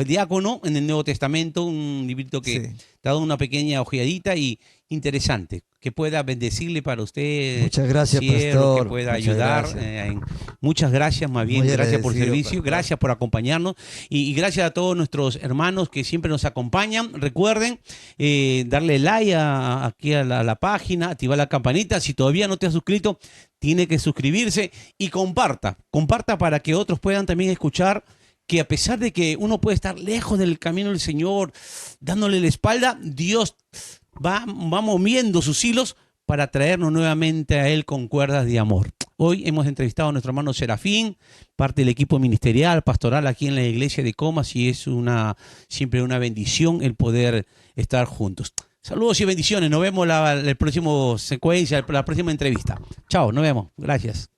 diácono en el Nuevo Testamento, un librito que Sí. te ha dado una pequeña ojeadita y interesante, que pueda bendecirle para usted, Muchas gracias, siervo, pastor. que pueda Muchas ayudar. gracias. Muchas gracias, más bien, Muy gracias por el agradecido, servicio, pastor. gracias por acompañarnos y gracias a todos nuestros hermanos que siempre nos acompañan. Recuerden darle like aquí a la página, activar la campanita. Si todavía no te has suscrito, tiene que suscribirse y comparta para que otros puedan también escuchar que a pesar de que uno puede estar lejos del camino del Señor, dándole la espalda, Dios va moviendo sus hilos para traernos nuevamente a Él con cuerdas de amor. Hoy hemos entrevistado a nuestro hermano Serafín, parte del equipo ministerial, pastoral aquí en la iglesia de Comas, y es siempre una bendición el poder estar juntos. Saludos y bendiciones. Nos vemos la próxima secuencia, la próxima entrevista. Chao, nos vemos. Gracias.